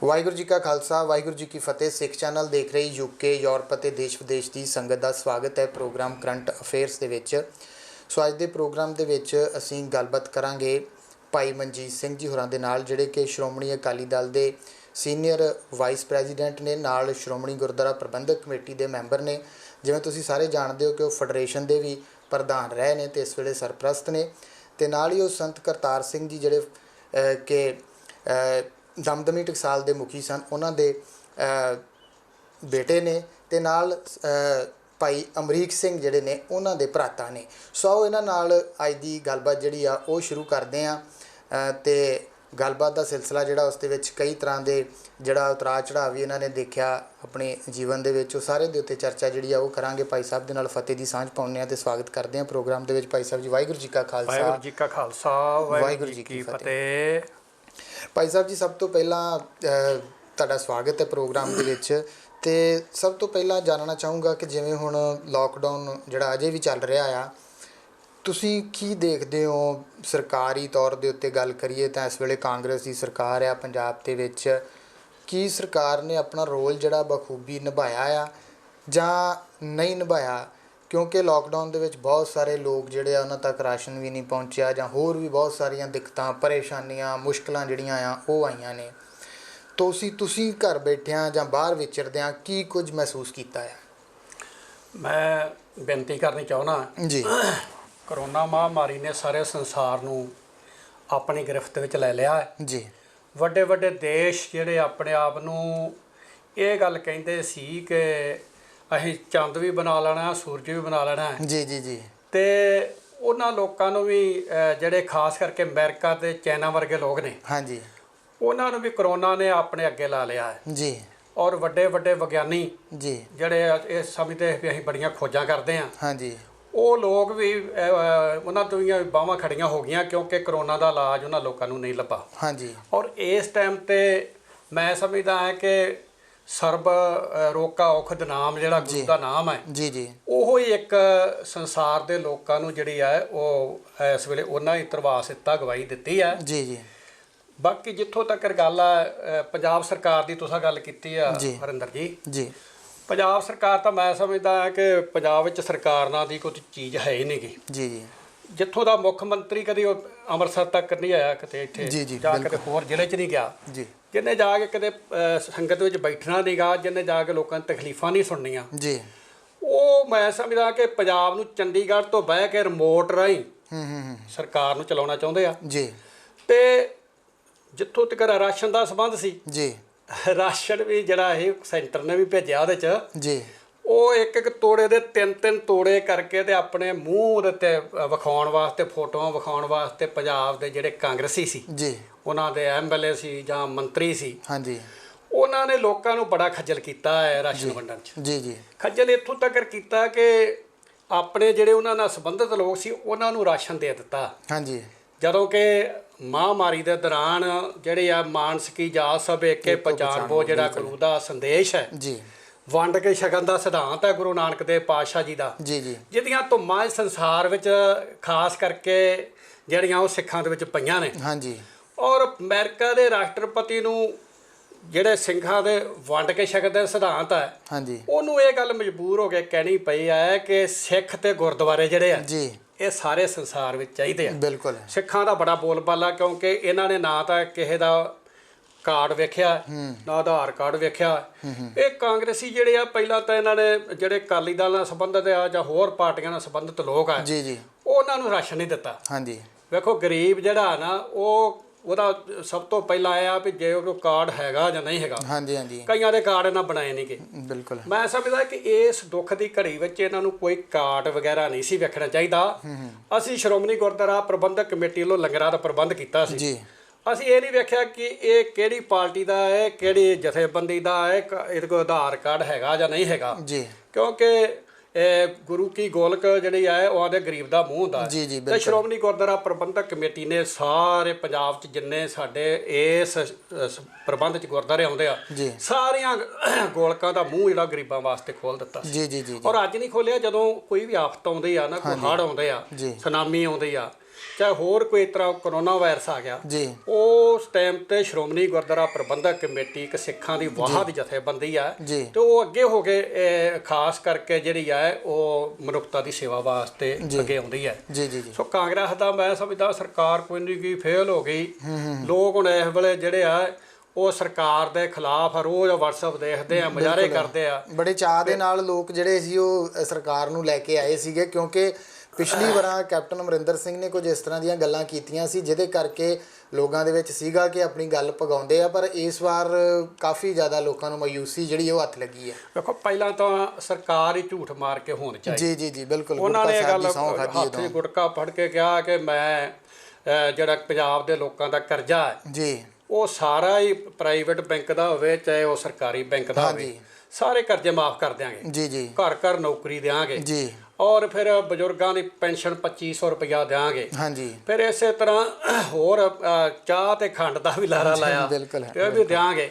ਵਾਹਿਗੁਰੂ ਜੀ ਕਾ ਖਾਲਸਾ ਵਾਹਿਗੁਰੂ ਜੀ ਕੀ ਫਤਿਹ। ਸਿੱਖ ਚੈਨਲ ਦੇਖ ਰਹੀ ਯੂਕੇ ਯੂਰਪ ਅਤੇ ਦੇਸ਼ ਵਿਦੇਸ਼ ਦੀ ਸੰਗਤ ਦਾ ਸਵਾਗਤ ਹੈ ਪ੍ਰੋਗਰਾਮ ਕਰੰਟ ਅਫੇਅਰਸ ਦੇ ਵਿੱਚ। ਸੋ ਅੱਜ ਦੇ ਪ੍ਰੋਗਰਾਮ ਦੇ ਵਿੱਚ ਅਸੀਂ ਗੱਲਬਾਤ ਕਰਾਂਗੇ ਭਾਈ ਮਨਜੀਤ ਸਿੰਘ ਜੀ ਹੋਰਾਂ ਦੇ ਨਾਲ, ਜਿਹੜੇ ਕਿ ਸ਼੍ਰੋਮਣੀ ਅਕਾਲੀ ਦਲ ਦੇ ਸੀਨੀਅਰ ਵਾਈਸ ਪ੍ਰੈਜ਼ੀਡੈਂਟ ਨੇ, ਨਾਲ ਸ਼੍ਰੋਮਣੀ ਗੁਰਦੁਆਰਾ ਪ੍ਰਬੰਧਕ ਕਮੇਟੀ ਦੇ ਮੈਂਬਰ ਨੇ। ਜਿਵੇਂ ਤੁਸੀਂ ਸਾਰੇ ਜਾਣਦੇ ਹੋ ਕਿ ਉਹ ਫੈਡਰੇਸ਼ਨ ਦੇ ਵੀ ਪ੍ਰਧਾਨ ਰਹੇ ਨੇ ਤੇ ਇਸ ਵੇਲੇ ਸਰਪ੍ਰਸਤ ਨੇ, ਤੇ ਨਾਲ ਹੀ ਉਹ ਸੰਤ ਕਰਤਾਰ ਸਿੰਘ ਜੀ ਜਿਹੜੇ ਕਿ ਦਮਦਮੀ ਟਕਸਾਲ ਦੇ ਮੁਖੀ ਸਨ, ਉਹਨਾਂ ਦੇ ਬੇਟੇ ਨੇ, ਤੇ ਨਾਲ ਭਾਈ ਅਮਰੀਕ ਸਿੰਘ ਜਿਹੜੇ ਨੇ ਉਹਨਾਂ ਦੇ ਭਰਾਤਾ ਨੇ। ਸੋ ਆਓ ਇਹਨਾਂ ਨਾਲ ਅੱਜ ਦੀ ਗੱਲਬਾਤ ਜਿਹੜੀ ਆ ਉਹ ਸ਼ੁਰੂ ਕਰਦੇ ਹਾਂ। ਤੇ ਗੱਲਬਾਤ ਦਾ ਸਿਲਸਿਲਾ ਜਿਹੜਾ ਉਸ ਦੇ ਵਿੱਚ ਕਈ ਤਰ੍ਹਾਂ ਦੇ ਜਿਹੜਾ ਉਤਰਾਅ ਚੜ੍ਹਾਅ ਵੀ ਇਹਨਾਂ ਨੇ ਦੇਖਿਆ ਆਪਣੇ ਜੀਵਨ ਦੇ ਵਿੱਚ, ਉਹ ਸਾਰੇ ਦੇ ਉੱਤੇ ਚਰਚਾ ਜਿਹੜੀ ਆ ਉਹ ਕਰਾਂਗੇ। ਭਾਈ ਸਾਹਿਬ ਦੇ ਨਾਲ ਫਤਿਹ ਦੀ ਸਾਂਝ ਪਾਉਂਦੇ ਹਾਂ ਤੇ ਸਵਾਗਤ ਕਰਦੇ ਹਾਂ ਪ੍ਰੋਗਰਾਮ ਦੇ ਵਿੱਚ। ਭਾਈ ਸਾਹਿਬ ਜੀ ਵਾਹਿਗੁਰੂ ਜੀ ਕਾ ਖਾਲਸਾ ਵਾਹਿਗੁਰੂ ਜੀ ਕੀ ਫਤਿਹ। ਭਾਈ ਸਾਹਿਬ ਜੀ, ਸਭ ਤੋਂ ਪਹਿਲਾਂ ਤੁਹਾਡਾ ਸਵਾਗਤ ਹੈ ਪ੍ਰੋਗਰਾਮ ਦੇ ਵਿੱਚ। ਤੇ ਸਭ ਤੋਂ ਪਹਿਲਾਂ ਜਾਣਨਾ ਚਾਹੂੰਗਾ ਕਿ ਜਿਵੇਂ ਹੁਣ ਲੋਕਡਾਊਨ ਜਿਹੜਾ ਅਜੇ ਵੀ ਚੱਲ ਰਿਹਾ ਆ, ਤੁਸੀਂ ਕੀ ਦੇਖਦੇ ਹੋ ਸਰਕਾਰੀ ਤੌਰ ਦੇ ਉੱਤੇ ਗੱਲ ਕਰੀਏ ਤਾਂ ਇਸ ਵੇਲੇ ਕਾਂਗਰਸ ਦੀ ਸਰਕਾਰ ਆ ਪੰਜਾਬ ਦੇ ਵਿੱਚ, ਕੀ ਸਰਕਾਰ ਨੇ ਆਪਣਾ ਰੋਲ ਜਿਹੜਾ ਬਖੂਬੀ ਨਿਭਾਇਆ ਆ ਜਾਂ ਨਹੀਂ ਨਿਭਾਇਆ? ਕਿਉਂਕਿ ਲੋਕਡਾਊਨ ਦੇ ਵਿੱਚ ਬਹੁਤ ਸਾਰੇ ਲੋਕ ਜਿਹੜੇ ਆ ਉਹਨਾਂ ਤੱਕ ਰਾਸ਼ਨ ਵੀ ਨਹੀਂ ਪਹੁੰਚਿਆ, ਜਾਂ ਹੋਰ ਵੀ ਬਹੁਤ ਸਾਰੀਆਂ ਦਿੱਕਤਾਂ, ਪਰੇਸ਼ਾਨੀਆਂ, ਮੁਸ਼ਕਲਾਂ ਜਿਹੜੀਆਂ ਆ ਉਹ ਆਈਆਂ ਨੇ। ਤੁਸੀਂ ਘਰ ਬੈਠਿਆਂ ਜਾਂ ਬਾਹਰ ਵਿਚਰਦਿਆਂ ਕੀ ਕੁਝ ਮਹਿਸੂਸ ਕੀਤਾ ਹੈ? ਮੈਂ ਬੇਨਤੀ ਕਰਨੀ ਚਾਹੁੰਦਾ ਜੀ, ਕਰੋਨਾ ਮਹਾਮਾਰੀ ਨੇ ਸਾਰੇ ਸੰਸਾਰ ਨੂੰ ਆਪਣੀ ਗ੍ਰਿਫਤ ਵਿੱਚ ਲੈ ਲਿਆ ਹੈ ਜੀ। ਵੱਡੇ ਵੱਡੇ ਦੇਸ਼ ਜਿਹੜੇ ਆਪਣੇ ਆਪ ਨੂੰ ਇਹ ਗੱਲ ਕਹਿੰਦੇ ਸੀ ਕਿ ਅਸੀਂ ਚੰਦ ਵੀ ਬਣਾ ਲੈਣਾ, ਸੂਰਜ ਵੀ ਬਣਾ ਲੈਣਾ ਹੈ। ਜੀ ਜੀ ਜੀ। ਤੇ ਉਹਨਾਂ ਲੋਕਾਂ ਨੂੰ ਵੀ ਜਿਹੜੇ ਖਾਸ ਕਰਕੇ ਅਮਰੀਕਾ ਤੇ ਚਾਈਨਾ ਵਰਗੇ ਲੋਕ ਨੇ, ਹਾਂਜੀ, ਉਹਨਾਂ ਨੂੰ ਵੀ ਕਰੋਨਾ ਨੇ ਆਪਣੇ ਅੱਗੇ ਲਾ ਲਿਆ ਹੈ ਜੀ। ਔਰ ਵੱਡੇ ਵੱਡੇ ਵਿਗਿਆਨੀ ਜੀ, ਜਿਹੜੇ ਇਸ ਸਮਝਦੇ ਵੀ ਅਸੀਂ ਬੜੀਆਂ ਖੋਜਾਂ ਕਰਦੇ ਹਾਂ, ਹਾਂਜੀ, ਉਹ ਲੋਕ ਵੀ ਉਹਨਾਂ ਤੋਂ ਵੀ ਬਾਹਾਂ ਖੜੀਆਂ ਹੋ ਗਈਆਂ ਕਿਉਂਕਿ ਕਰੋਨਾ ਦਾ ਇਲਾਜ ਉਹਨਾਂ ਲੋਕਾਂ ਨੂੰ ਨਹੀਂ ਲੱਭਾ। ਹਾਂਜੀ। ਔਰ ਇਸ ਟਾਈਮ ਤੇ ਮੈਂ ਸਮਝਦਾ ਹਾਂ ਕਿ ਸਰਬ ਰੋਕਾ ਔਖਦ ਨਾਮ ਜਿਹੜਾ ਗੁਰੂ ਦਾ ਨਾਮ ਹੈ, ਜੀ ਜੀ, ਉਹ ਹੀ ਇੱਕ ਸੰਸਾਰ ਦੇ ਲੋਕਾਂ ਨੂੰ ਜਿਹੜੀ ਹੈ ਉਹ ਇਸ ਵੇਲੇ ਉਹਨਾਂ ਹੀ ਧਰਵਾਸ ਦਿੱਤਾ, ਗਵਾਹੀ ਦਿੱਤੀ ਹੈ। ਜੀ ਜੀ। ਬਾਕੀ ਜਿੱਥੋਂ ਤੱਕ ਗੱਲ ਆ ਪੰਜਾਬ ਸਰਕਾਰ ਦੀ, ਤੁਸੀਂ ਗੱਲ ਕੀਤੀ ਆ ਹਰਿੰਦਰ ਜੀ, ਜੀ। ਪੰਜਾਬ ਸਰਕਾਰ ਤਾਂ ਮੈਂ ਸਮਝਦਾ ਹਾਂ ਕਿ ਪੰਜਾਬ ਵਿੱਚ ਸਰਕਾਰ ਨਾਂ ਦੀ ਕੋਈ ਚੀਜ਼ ਹੈ ਹੀ ਨਹੀਂ ਗੀ। ਜੀ ਜੀ। ਜਿੱਥੋਂ ਦਾ ਮੁੱਖ ਮੰਤਰੀ ਕਦੀ ਉਹ ਅੰਮ੍ਰਿਤਸਰ ਤੱਕ ਨਹੀਂ ਆਇਆ, ਕਿਤੇ ਇੱਥੇ ਜਾਂ ਕਿਤੇ ਹੋਰ ਜ਼ਿਲ੍ਹੇ 'ਚ ਨਹੀਂ ਗਿਆ, ਜੀ। ਜਿਹਨੇ ਜਾ ਕੇ ਕਦੇ ਸੰਗਤ ਵਿੱਚ ਬੈਠਣਾ ਨਹੀਂ ਗਾ, ਜਿਹਨੇ ਜਾ ਕੇ ਲੋਕਾਂ ਦੀਆਂ ਤਕਲੀਫਾਂ ਨਹੀਂ ਸੁਣਨੀਆਂ, ਜੀ। ਉਹ ਮੈਂ ਸਮਝਦਾ ਕਿ ਪੰਜਾਬ ਨੂੰ ਚੰਡੀਗੜ੍ਹ ਤੋਂ ਬਹਿ ਕੇ ਰਿਮੋਟ ਰਾਹੀਂ ਸਰਕਾਰ ਨੂੰ ਚਲਾਉਣਾ ਚਾਹੁੰਦੇ ਆ। ਜੀ। ਤੇ ਜਿੱਥੋਂ ਤੱਕ ਰਾਸ਼ਨ ਦਾ ਸੰਬੰਧ ਸੀ, ਜੀ, ਰਾਸ਼ਨ ਵੀ ਜਿਹੜਾ ਇਹ ਸੈਂਟਰ ਨੇ ਵੀ ਭੇਜਿਆ ਉਹਦੇ 'ਚ, ਜੀ। ਉਹ ਇੱਕ ਇੱਕ ਤੋੜੇ ਦੇ ਤਿੰਨ ਤੋੜੇ ਕਰਕੇ ਤੇ ਆਪਣੇ ਮੂੰਹ ਦੇ ਉੱਤੇ ਵਿਖਾਉਣ ਵਾਸਤੇ, ਫੋਟੋਆਂ ਵਿਖਾਉਣ ਵਾਸਤੇ ਪੰਜਾਬ ਦੇ ਜਿਹੜੇ ਕਾਂਗਰਸੀ ਸੀ, ਜੀ, ਉਹਨਾਂ ਦੇ ਐਮਐਲਏ ਸੀ ਜਾਂ ਮੰਤਰੀ ਸੀ, ਹਾਂਜੀ, ਉਹਨਾਂ ਨੇ ਲੋਕਾਂ ਨੂੰ ਬੜਾ ਖੱਜਲ ਕੀਤਾ ਹੈ ਰਾਸ਼ਨ ਵੰਡਣ 'ਚ। ਜੀ ਜੀ। ਖੱਜਲ ਇੱਥੋਂ ਤੱਕ ਕੀਤਾ ਕਿ ਆਪਣੇ ਜਿਹੜੇ ਉਹਨਾਂ ਨਾਲ ਸੰਬੰਧਿਤ ਲੋਕ ਸੀ ਉਹਨਾਂ ਨੂੰ ਰਾਸ਼ਨ ਦੇ ਦਿੱਤਾ। ਹਾਂਜੀ। ਜਦੋਂ ਕਿ ਮਹਾਮਾਰੀ ਦੇ ਦੌਰਾਨ ਜਿਹੜੇ ਆ ਮਾਨਸਿਕੀ ਜਾਤ ਸਭ ਏਕੇ ਪਛਾਣਬੋ ਜਿਹੜਾ ਗੁਰੂ ਦਾ ਸੰਦੇਸ਼ ਹੈ, ਜੀ, ਵੰਡ ਕੇ ਛਕਣ ਦਾ ਸਿਧਾਂਤ ਹੈ ਗੁਰੂ ਨਾਨਕ ਦੇਵ ਪਾਤਸ਼ਾਹ ਜੀ ਦਾ, ਜੀ ਜੀ, ਜਿਹਦੀਆਂ ਧੁੰਮਾਂ ਸੰਸਾਰ ਵਿੱਚ ਖਾਸ ਕਰਕੇ ਜਿਹੜੀਆਂ ਉਹ ਸਿੱਖਾਂ ਦੇ ਵਿੱਚ ਪਈਆਂ ਨੇ। ਹਾਂਜੀ। ਔਰ ਅਮਰੀਕਾ ਦੇ ਰਾਸ਼ਟਰਪਤੀ ਨੂੰ ਜਿਹੜੇ ਸਿੰਘਾਂ ਦੇ ਵੰਡ ਕੇ ਛਕਣ ਦਾ ਸਿਧਾਂਤ ਹੈ, ਹਾਂਜੀ, ਉਹਨੂੰ ਇਹ ਗੱਲ ਮਜਬੂਰ ਹੋ ਕੇ ਕਹਿਣੀ ਪਈ ਹੈ ਕਿ ਸਿੱਖ ਤੇ ਗੁਰਦੁਆਰੇ ਜਿਹੜੇ ਆ, ਜੀ, ਇਹ ਸਾਰੇ ਸੰਸਾਰ ਵਿੱਚ ਚਾਹੀਦੇ ਆ। ਬਿਲਕੁਲ। ਸਿੱਖਾਂ ਦਾ ਬੜਾ ਬੋਲਬਾਲਾ, ਕਿਉਂਕਿ ਇਹਨਾਂ ਨੇ ਨਾ ਤਾਂ ਕਿਸੇ ਦਾ ਕਾਰਡ ਵੇਖਿਆ, ਨਾ ਆਧਾਰ ਕਾਰਡ ਵੇਖਿਆ। ਇਹ ਕਾਂਗਰਸੀ ਜਿਹੜੇ ਆ, ਪਹਿਲਾਂ ਤਾਂ ਇਹਨਾਂ ਨੇ ਜਿਹੜੇ ਅਕਾਲੀ ਦਲ ਨਾਲ ਸੰਬੰਧਿਤ ਆ ਜਾਂ ਹੋਰ ਪਾਰਟੀਆਂ ਨਾਲ ਸੰਬੰਧਿਤ ਲੋਕ ਆ, ਜੀ ਜੀ, ਉਹਨਾਂ ਨੂੰ ਰਾਸ਼ਨ ਨਹੀਂ ਦਿੱਤਾ। ਹਾਂਜੀ। ਵੇਖੋ ਗਰੀਬ ਜਿਹੜਾ ਨਾ, ਉਹਦਾ ਸਭ ਤੋਂ ਪਹਿਲਾਂ ਇਹ ਆ ਵੀ ਜੇ ਉਹ ਕਾਰਡ ਹੈਗਾ ਜਾਂ ਨਹੀਂ ਹੈਗਾ। ਹਾਂਜੀ ਹਾਂਜੀ। ਕਈਆਂ ਦੇ ਕਾਰਡ ਇਹਨਾਂ ਬਣਾਏ ਨਹੀਂ ਗੇ। ਬਿਲਕੁਲ। ਮੈਂ ਸਮਝਦਾ ਕਿ ਇਸ ਦੁੱਖ ਦੀ ਘੜੀ ਵਿੱਚ ਇਹਨਾਂ ਨੂੰ ਕੋਈ ਕਾਰਡ ਵਗੈਰਾ ਨਹੀਂ ਸੀ ਵੇਖਣਾ ਚਾਹੀਦਾ। ਅਸੀਂ ਸ਼੍ਰੋਮਣੀ ਗੁਰਦੁਆਰਾ ਪ੍ਰਬੰਧਕ ਕਮੇਟੀ ਵੱਲੋਂ ਲੰਗਰਾਂ ਦਾ ਪ੍ਰਬੰਧ ਕੀਤਾ ਸੀ। ਜੀ। ਅਸੀਂ ਇਹ ਨਹੀਂ ਵੇਖਿਆ ਕਿ ਇਹ ਕਿਹੜੀ ਪਾਰਟੀ ਦਾ ਹੈ, ਕਿਹੜੀ ਜਥੇਬੰਦੀ ਦਾ ਹੈ, ਇਹਦੇ ਕੋਲ ਆਧਾਰ ਕਾਰਡ ਹੈਗਾ ਜਾਂ ਨਹੀਂ ਹੈਗਾ। ਜੀ। ਕਿਉਂਕਿ ਗੁਰੂ ਕੀ ਗੋਲਕ ਜਿਹੜੀ ਹੈ ਉਹ ਆਦੇ ਗਰੀਬ ਦਾ ਮੂੰਹ ਹੁੰਦਾ। ਜੀ ਜੀ। ਤੇ ਸ਼੍ਰੋਮਣੀ ਗੁਰਦੁਆਰਾ ਪ੍ਰਬੰਧਕ ਕਮੇਟੀ ਨੇ ਸਾਰੇ ਪੰਜਾਬ 'ਚ ਜਿੰਨੇ ਸਾਡੇ ਇਸ ਪ੍ਰਬੰਧ 'ਚ ਗੁਰਦੁਆਰੇ ਆਉਂਦੇ ਆ, ਸਾਰੀਆਂ ਗੋਲਕਾਂ ਦਾ ਮੂੰਹ ਜਿਹੜਾ ਗਰੀਬਾਂ ਵਾਸਤੇ ਖੋਲ੍ਹ ਦਿੱਤਾ। ਜੀ ਜੀ ਜੀ। ਔਰ ਅੱਜ ਨਹੀਂ ਖੋਲ੍ਹਿਆ, ਜਦੋਂ ਕੋਈ ਵੀ ਆਫਤ ਆਉਂਦੀ ਆ ਨਾ, ਕੋਈ ਹੜ੍ਹ ਆਉਂਦੇ ਆ, ਸੁਨਾਮੀ ਆਉਂਦੀ ਆ, ਚਾਹੇ ਹੋਰ ਕੋਈ ਤਰ੍ਹਾਂ ਕਰੋਨਾ ਵਾਇਰਸ ਆ ਗਿਆ ਜੀ ਉਸ ਟਾਈਮ ਤੇ ਸ਼੍ਰੋਮਣੀ ਗੁਰਦੁਆਰਾ ਪ੍ਰਬੰਧਕ ਕਮੇਟੀ ਇੱਕ ਸਿੱਖਾਂ ਦੀ ਵਾਹਦ ਜਥੇਬੰਦੀ ਆ ਜੀ ਤੇ ਉਹ ਅੱਗੇ ਹੋ ਕੇ ਖਾਸ ਕਰਕੇ ਜਿਹੜੀ ਆ ਉਹ ਮਨੁੱਖਤਾ ਦੀ ਸੇਵਾ ਵਾਸਤੇ ਅੱਗੇ ਆਉਂਦੀ ਹੈ ਜੀ ਜੀ ਜੀ ਸੋ ਕਾਂਗਰਸ ਦਾ ਮੈਂ ਸਮਝਦਾ ਸਰਕਾਰ ਕੋਈ ਨਹੀਂ ਕੀ ਫੇਲ ਹੋ ਗਈ ਲੋਕ ਹੁਣ ਇਸ ਵੇਲੇ ਜਿਹੜੇ ਆ ਉਹ ਸਰਕਾਰ ਦੇ ਖਿਲਾਫ ਰੋਜ਼ WhatsApp ਦੇਖਦੇ ਆ ਮੁਜ਼ਾਹਰੇ ਕਰਦੇ ਆ ਬੜੇ ਚਾਅ ਦੇ ਨਾਲ ਲੋਕ ਜਿਹੜੇ ਸੀ ਉਹ ਸਰਕਾਰ ਨੂੰ ਲੈ ਕੇ ਆਏ ਸੀਗੇ ਕਿਉਂਕਿ ਪਿਛਲੀ ਵਾਰ ਕੈਪਟਨ ਅਮਰਿੰਦਰ ਸਿੰਘ ਨੇ ਕੁਝ ਇਸ ਤਰ੍ਹਾਂ ਦੀਆਂ ਗੱਲਾਂ ਕੀਤੀਆਂ ਸੀ ਜਿਹਦੇ ਕਰਕੇ ਲੋਕਾਂ ਦੇ ਵਿੱਚ ਸੀਗਾ ਕਿ ਆਪਣੀ ਗੱਲ ਪਗਾਉਂਦੇ ਆ ਪਰ ਇਸ ਵਾਰ ਕਾਫੀ ਜ਼ਿਆਦਾ ਲੋਕਾਂ ਨੂੰ ਮਾਯੂਸੀ ਜਿਹੜੀ ਉਹ ਹੱਥ ਲੱਗੀ ਹੈ ਵੇਖੋ ਪਹਿਲਾਂ ਤਾਂ ਸਰਕਾਰ ਹੀ ਝੂਠ ਮਾਰ ਕੇ ਹੋਣ ਚਾਹੀਦੀ ਜੀ ਜੀ ਜੀ ਬਿਲਕੁਲ ਉਹਨਾਂ ਨੇ ਇਹ ਗੱਲ ਹੱਥ 'ਚ ਗੁਟਕਾ ਫੜ ਕੇ ਕਿਹਾ ਕਿ ਮੈਂ ਜਿਹੜਾ ਪੰਜਾਬ ਦੇ ਲੋਕਾਂ ਦਾ ਕਰਜ਼ਾ ਹੈ ਜੀ ਉਹ ਸਾਰਾ ਹੀ ਪ੍ਰਾਈਵੇਟ ਬੈਂਕ ਦਾ ਹੋਵੇ ਚਾਹੇ ਉਹ ਸਰਕਾਰੀ ਬੈਂਕ ਦਾ ਹੋਵੇ ਸਾਰੇ ਕਰਜ਼ੇ ਮਾਫ ਕਰ ਦਿਆਂਗੇ ਜੀ ਜੀ ਘਰ ਘਰ ਨੌਕਰੀ ਦਿਆਂਗੇ ਜੀ ਔਰ ਫਿਰ ਬਜ਼ੁਰਗਾਂ ਦੀ ਪੈਨਸ਼ਨ 2500 ਰੁਪਇਆ ਦਿਆਂਗੇ ਹਾਂਜੀ ਫਿਰ ਇਸੇ ਤਰ੍ਹਾਂ ਹੋਰ ਚਾਹ ਤੇ ਖੰਡ ਦਾ ਵੀ ਲਾਰਾ ਲਾਇਆ ਇਹ ਵੀ ਦਿਆਂਗੇ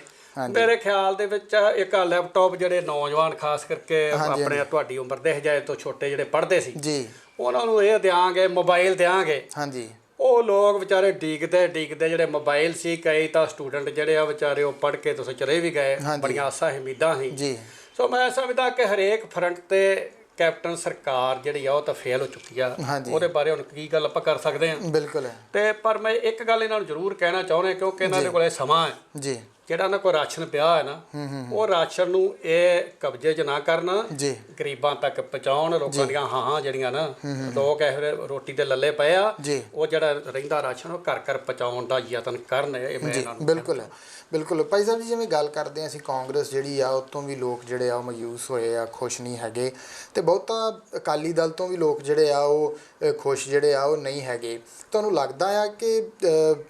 ਮੇਰੇ ਖਿਆਲ ਦੇ ਵਿੱਚ ਇੱਕ ਲੈਪਟਾਪ ਜਿਹੜੇ ਨੌਜਵਾਨ ਖਾਸ ਕਰਕੇ ਆਪਣੇ ਤੁਹਾਡੀ ਉਮਰ ਦੇ ਹਜਾਏ ਤੋਂ ਛੋਟੇ ਜਿਹੜੇ ਪੜ੍ਹਦੇ ਸੀ ਜੀ ਉਹਨਾਂ ਨੂੰ ਇਹ ਦਿਆਂਗੇ ਮੋਬਾਈਲ ਦਿਆਂਗੇ ਹਾਂਜੀ ਉਹ ਲੋਕ ਵਿਚਾਰੇ ਡੀਕਦੇ ਜਿਹੜੇ ਮੋਬਾਈਲ ਸੀ ਕਈ ਤਾਂ ਸਟੂਡੈਂਟ ਜਿਹੜੇ ਆ ਵਿਚਾਰੇ ਉਹ ਪੜ੍ਹ ਕੇ ਤੁਸੀਂ ਚਲੇ ਵੀ ਗਏ ਬੜੀਆਂ ਆਸਾਂ ਉਮੀਦਾਂ ਸੀ ਜੀ ਸੋ ਮੈਂ ਸਮਝਦਾ ਕਿ ਹਰੇਕ ਫਰੰਟ ਤੇ ਕੈਪਟਨ ਸਰਕਾਰ ਜਿਹੜੀ ਆ ਉਹ ਤਾਂ ਫੇਲ ਹੋ ਚੁੱਕੀ ਆ ਉਹਦੇ ਬਾਰੇ ਹੁਣ ਕੀ ਗੱਲ ਆਪਾਂ ਕਰ ਸਕਦੇ ਹਾਂ ਬਿਲਕੁਲ ਤੇ ਪਰ ਮੈਂ ਇੱਕ ਗੱਲ ਇਹਨਾਂ ਨੂੰ ਜ਼ਰੂਰ ਕਹਿਣਾ ਚਾਹੁੰਦਾ ਕਿਉਂਕਿ ਇਹਨਾਂ ਦੇ ਕੋਲੇ ਸਮਾਂ ਹੈ ਜੀ ਜਿਹੜਾ ਨਾ ਕੋਈ ਰਾਸ਼ਨ ਪਿਆ ਹੈ ਨਾ ਉਹ ਰਾਸ਼ਨ ਨੂੰ ਇਹ ਕਬਜ਼ੇ 'ਚ ਨਾ ਕਰਨ ਜੀ ਗਰੀਬਾਂ ਤੱਕ ਪਹੁੰਚਾਉਣ ਲੋਕਾਂ ਦੀਆਂ ਹਾਂ ਜਿਹੜੀਆਂ ਨਾ ਲੋਕ ਇਹ ਰੋਟੀ ਦੇ ਲੱਲੇ ਪਏ ਆ ਉਹ ਜਿਹੜਾ ਰਹਿੰਦਾ ਰਾਸ਼ਨ ਉਹ ਘਰ ਘਰ ਪਹੁੰਚਾਉਣ ਦਾ ਯਤਨ ਕਰਨ ਇਹ ਮੈਂ ਇਹਨਾਂ ਨੂੰ ਬਿਲਕੁਲ ਬਿਲਕੁਲ ਭਾਈ ਸਾਹਿਬ ਜੀ ਜਿਵੇਂ ਗੱਲ ਕਰਦੇ ਹਾਂ ਅਸੀਂ ਕਾਂਗਰਸ ਜਿਹੜੀ ਆ ਉਤੋਂ ਵੀ ਲੋਕ ਜਿਹੜੇ ਆ ਉਹ ਮਾਯੂਸ ਹੋਏ ਆ ਖੁਸ਼ ਨਹੀਂ ਹੈਗੇ ਤੇ ਬਹੁਤਾ ਅਕਾਲੀ ਦਲ ਤੋਂ ਵੀ ਲੋਕ ਜਿਹੜੇ ਆ ਉਹ ਖੁਸ਼ ਜਿਹੜੇ ਆ ਉਹ ਨਹੀਂ ਹੈਗੇ ਤੁਹਾਨੂੰ ਲੱਗਦਾ ਆ ਕਿ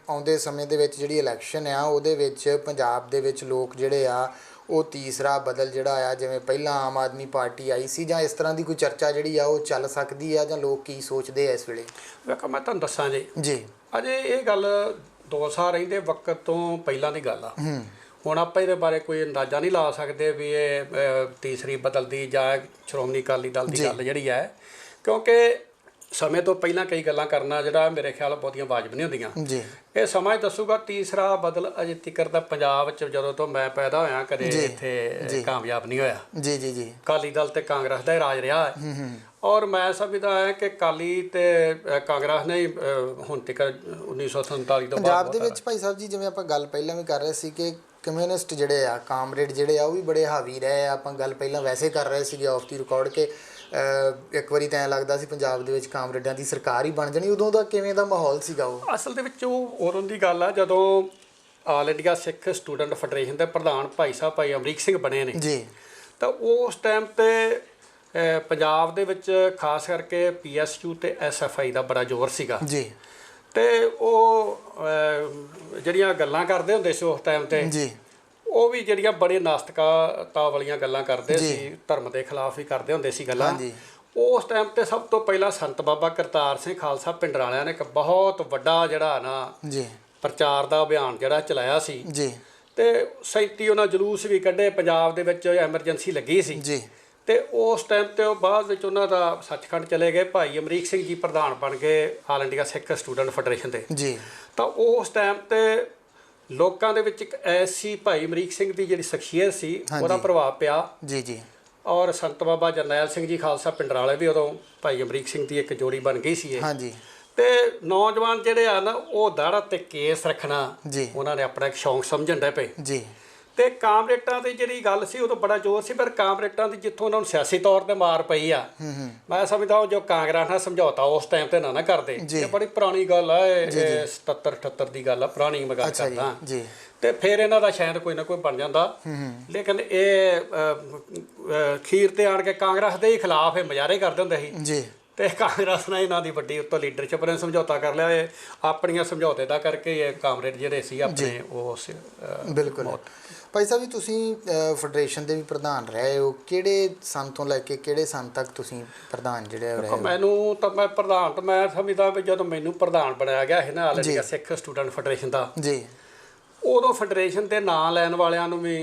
ਆਉਂਦੇ ਸਮੇਂ ਦੇ ਵਿੱਚ ਜਿਹੜੀ ਇਲੈਕਸ਼ਨ ਆ ਉਹਦੇ ਵਿੱਚ ਪੰਜਾਬ ਦੇ ਵਿੱਚ ਲੋਕ ਜਿਹੜੇ ਆ ਉਹ ਤੀਸਰਾ ਬਦਲ ਜਿਹੜਾ ਆ ਜਿਵੇਂ ਪਹਿਲਾਂ ਆਮ ਆਦਮੀ ਪਾਰਟੀ ਆਈ ਸੀ ਜਾਂ ਇਸ ਤਰ੍ਹਾਂ ਦੀ ਕੋਈ ਚਰਚਾ ਜਿਹੜੀ ਆ ਉਹ ਚੱਲ ਸਕਦੀ ਆ ਜਾਂ ਲੋਕ ਕੀ ਸੋਚਦੇ ਆ ਇਸ ਵੇਲੇ ਵੇਖੋ ਮੈਂ ਤੁਹਾਨੂੰ ਦੱਸਾਂ ਜੀ ਅਜੇ ਇਹ ਗੱਲ 2 ਸਾਲ ਰਹਿੰਦੇ ਵਕਤ ਤੋਂ ਪਹਿਲਾਂ ਦੀ ਗੱਲ ਆ ਹੁਣ ਆਪਾਂ ਇਹਦੇ ਬਾਰੇ ਕੋਈ ਅੰਦਾਜ਼ਾ ਨਹੀਂ ਲਾ ਸਕਦੇ ਵੀ ਇਹ ਤੀਸਰੀ ਬਦਲਦੀ ਜਾਂ ਸ਼੍ਰੋਮਣੀ ਅਕਾਲੀ ਦਲ ਦੀ ਗੱਲ ਜਿਹੜੀ ਹੈ ਕਿਉਂਕਿ ਸਮੇਂ ਤੋਂ ਪਹਿਲਾਂ ਕਈ ਗੱਲਾਂ ਕਰਨਾ ਜਿਹੜਾ ਮੇਰੇ ਖਿਆਲ ਬਹੁਤੀਆਂ ਵਾਜਬ ਨਹੀਂ ਹੁੰਦੀਆਂ ਜੀ ਇਹ ਸਮਾਂ ਹੀ ਦੱਸੂਗਾ ਤੀਸਰਾ ਬਦਲ ਅਜੇ ਤੱਕ ਦਾ ਪੰਜਾਬ 'ਚ ਜਦੋਂ ਤੋਂ ਮੈਂ ਪੈਦਾ ਹੋਇਆ ਕਦੇ ਇੱਥੇ ਕਾਮਯਾਬ ਨਹੀਂ ਹੋਇਆ ਜੀ ਜੀ ਜੀ ਅਕਾਲੀ ਦਲ ਤੇ ਕਾਂਗਰਸ ਦਾ ਹੀ ਰਾਜ ਰਿਹਾ ਹੈ ਔਰ ਮੈਂ ਸਮਝਦਾ ਹੈ ਕਿ ਅਕਾਲੀ ਤੇ ਕਾਂਗਰਸ ਨੇ ਹੁਣ ਤੱਕ 1947 ਤੋਂ ਪੰਜਾਬ ਦੇ ਵਿੱਚ ਭਾਈ ਸਾਹਿਬ ਜੀ ਜਿਵੇਂ ਆਪਾਂ ਗੱਲ ਪਹਿਲਾਂ ਵੀ ਕਰ ਰਹੇ ਸੀ ਕਿ ਕਮਿਊਨਿਸਟ ਜਿਹੜੇ ਆ ਕਾਮਰੇਡ ਜਿਹੜੇ ਆ ਉਹ ਵੀ ਬੜੇ ਹਾਵੀ ਰਹੇ ਆ ਆਪਾਂ ਗੱਲ ਪਹਿਲਾਂ ਵੈਸੇ ਕਰ ਰਹੇ ਸੀਗੇ ਆਫ ਦੀ ਰਿਕਾਰਡ ਕਿ ਇੱਕ ਵਾਰੀ ਤਾਂ ਐਂ ਲੱਗਦਾ ਸੀ ਪੰਜਾਬ ਦੇ ਵਿੱਚ ਕਾਮਰੇਡਾਂ ਦੀ ਸਰਕਾਰ ਹੀ ਬਣ ਜਾਣੀ ਉਦੋਂ ਦਾ ਕਿਵੇਂ ਦਾ ਮਾਹੌਲ ਸੀਗਾ ਉਹ ਅਸਲ ਦੇ ਵਿੱਚ ਉਹ ਉਦੋਂ ਦੀ ਗੱਲ ਆ ਜਦੋਂ ਆਲ ਇੰਡੀਆ ਸਿੱਖ ਸਟੂਡੈਂਟ ਫੈਡਰੇਸ਼ਨ ਦੇ ਪ੍ਰਧਾਨ ਭਾਈ ਅਮਰੀਕ ਸਿੰਘ ਬਣੇ ਨੇ ਜੀ ਤਾਂ ਉਸ ਟਾਈਮ ਤੇ ਪੰਜਾਬ ਦੇ ਵਿੱਚ ਖਾਸ ਕਰਕੇ PSU ਤੇ SFI ਦਾ ਬੜਾ ਜ਼ੋਰ ਸੀਗਾ ਜੀ ਤੇ ਉਹ ਜਿਹੜੀਆਂ ਗੱਲਾਂ ਕਰਦੇ ਹੁੰਦੇ ਸੀ ਉਸ ਟਾਈਮ ਤੇ ਜੀ ਉਹ ਵੀ ਜਿਹੜੀਆਂ ਬੜੇ ਨਾਸਤਿਕਤਾ ਵਾਲੀਆਂ ਗੱਲਾਂ ਕਰਦੇ ਸੀ ਧਰਮ ਦੇ ਖਿਲਾਫ ਹੀ ਕਰਦੇ ਹੁੰਦੇ ਸੀ ਗੱਲਾਂ ਉਸ ਟਾਈਮ ਤੇ ਸਭ ਤੋਂ ਪਹਿਲਾਂ ਸੰਤ ਬਾਬਾ ਕਰਤਾਰ ਸਿੰਘ ਖਾਲਸਾ ਪਿੰਡਰਾਂ ਵਾਲਿਆਂ ਨੇ ਇੱਕ ਬਹੁਤ ਵੱਡਾ ਜਿਹੜਾ ਨਾ ਜੀ ਪ੍ਰਚਾਰ ਦਾ ਅਭਿਆਨ ਜਿਹੜਾ ਚਲਾਇਆ ਸੀ ਜੀ ਤੇ 37 ਉਹਨਾਂ ਜਲੂਸ ਵੀ ਕੱਢੇ ਪੰਜਾਬ ਦੇ ਵਿੱਚ ਐਮਰਜੈਂਸੀ ਲੱਗੀ ਸੀ ਜੀ ਤੇ ਉਸ ਟਾਈਮ ਤੇ ਉਹ ਬਾਅਦ ਵਿੱਚ ਉਹਨਾਂ ਦਾ ਸੱਚਖੰਡ ਚਲੇ ਗਏ ਭਾਈ ਅਮਰੀਕ ਸਿੰਘ ਜੀ ਪ੍ਰਧਾਨ ਬਣ ਗਏ ਆਲ ਇੰਡੀਆ ਸਿੱਖ ਸਟੂਡੈਂਟ ਫੈਡਰੇਸ਼ਨ ਦੇ ਜੀ ਤਾਂ ਉਸ ਟਾਈਮ ਤੇ ਲੋਕਾਂ ਦੇ ਵਿੱਚ ਇੱਕ ਐਸੀ ਭਾਈ ਅਮਰੀਕ ਸਿੰਘ ਦੀ ਜਿਹੜੀ ਸ਼ਖਸੀਅਤ ਸੀ ਉਹਦਾ ਪ੍ਰਭਾਵ ਪਿਆ ਜੀ ਜੀ ਔਰ ਸੰਤ ਬਾਬਾ ਜਰਨੈਲ ਸਿੰਘ ਜੀ ਖਾਲਸਾ ਪਿੰਡਰਾਂ ਵਾਲੇ ਵੀ ਉਦੋਂ ਭਾਈ ਅਮਰੀਕ ਸਿੰਘ ਦੀ ਇੱਕ ਜੋੜੀ ਬਣ ਗਈ ਸੀ ਇਹ ਹਾਂਜੀ ਤੇ ਨੌਜਵਾਨ ਜਿਹੜੇ ਆ ਨਾ ਉਹ ਦਾੜਾ ਤੇ ਕੇਸ ਰੱਖਣਾ ਜੀ ਉਹਨਾਂ ਨੇ ਆਪਣਾ ਇੱਕ ਸ਼ੌਂਕ ਸਮਝਣ ਡੈ ਪਏ ਜੀ ਤੇ ਕਾਮਰੇਟਾਂ ਦੀ ਜਿਹੜੀ ਗੱਲ ਸੀ ਉਦੋਂ ਬੜਾ ਜ਼ੋਰ ਸੀ ਪਰ ਕਾਮਰੇਟਾਂ ਦੀ ਜਿੱਥੋਂ ਉਹਨਾਂ ਨੂੰ ਸਿਆਸੀ ਤੌਰ ਤੇ ਮਾਰ ਪਈ ਆ ਮੈਂ ਸਮਝਦਾ ਜੋ ਕਾਂਗਰਸ ਨਾਲ ਸਮਝੌਤਾ ਉਸ ਟਾਈਮ ਤੇ ਨਾ ਕਰਦੇ ਇਹ ਬੜੀ ਪੁਰਾਣੀ ਗੱਲ ਆ ਇਹ 77 78 ਦੀ ਗੱਲ ਆ ਪੁਰਾਣੀ ਮੈਂ ਗੱਲ ਕਰਦਾ ਜੀ ਤੇ ਫਿਰ ਇਹਨਾਂ ਦਾ ਸ਼ਾਇਦ ਕੋਈ ਨਾ ਕੋਈ ਬਣ ਜਾਂਦਾ ਲੇਕਿਨ ਇਹ ਖੀਰ ਤੇ ਆਣ ਕੇ ਕਾਂਗਰਸ ਦੇ ਹੀ ਖਿਲਾਫ ਇਹ ਮੁਜ਼ਾਹਰੇ ਕਰਦੇ ਹੁੰਦੇ ਸੀ ਜੀ ਤੇ ਕਾਂਗਰਸ ਨੇ ਇਹਨਾਂ ਦੀ ਵੱਡੀ ਉੱਤੋਂ ਲੀਡਰਸ਼ਿਪ ਨੇ ਸਮਝੌਤਾ ਕਰ ਲਿਆ ਇਹ ਆਪਣੀਆਂ ਸਮਝੌਤੇ ਦਾ ਕਰਕੇ ਇਹ ਕਾਮਰੇਡ ਜਿਹੜੇ ਸੀ ਆਪਣੇ ਉਸ ਬਿਲਕੁਲ ਭਾਈ ਸਾਹਿਬ ਜੀ ਤੁਸੀਂ ਫੈਡਰੇਸ਼ਨ ਦੇ ਵੀ ਪ੍ਰਧਾਨ ਰਹੇ ਹੋ ਕਿਹੜੇ ਸੰਨ ਤੋਂ ਲੈ ਕੇ ਕਿਹੜੇ ਸੰਨ ਤੱਕ ਤੁਸੀਂ ਪ੍ਰਧਾਨ ਜਿਹੜੇ ਰਹੇ ਮੈਨੂੰ ਤਾਂ ਮੈਂ ਪ੍ਰਧਾਨ ਤਾਂ ਮੈਂ ਸਮਝਦਾ ਵੀ ਜਦੋਂ ਮੈਨੂੰ ਪ੍ਰਧਾਨ ਬਣਾਇਆ ਗਿਆ ਹੈ ਨਾ ਆਲ ਇੰਡੀਆ ਸਿੱਖ ਸਟੂਡੈਂਟ ਫੈਡਰੇਸ਼ਨ ਦਾ ਜੀ ਉਦੋਂ ਫੈਡਰੇਸ਼ਨ ਦੇ ਨਾਂ ਲੈਣ ਵਾਲਿਆਂ ਨੂੰ ਵੀ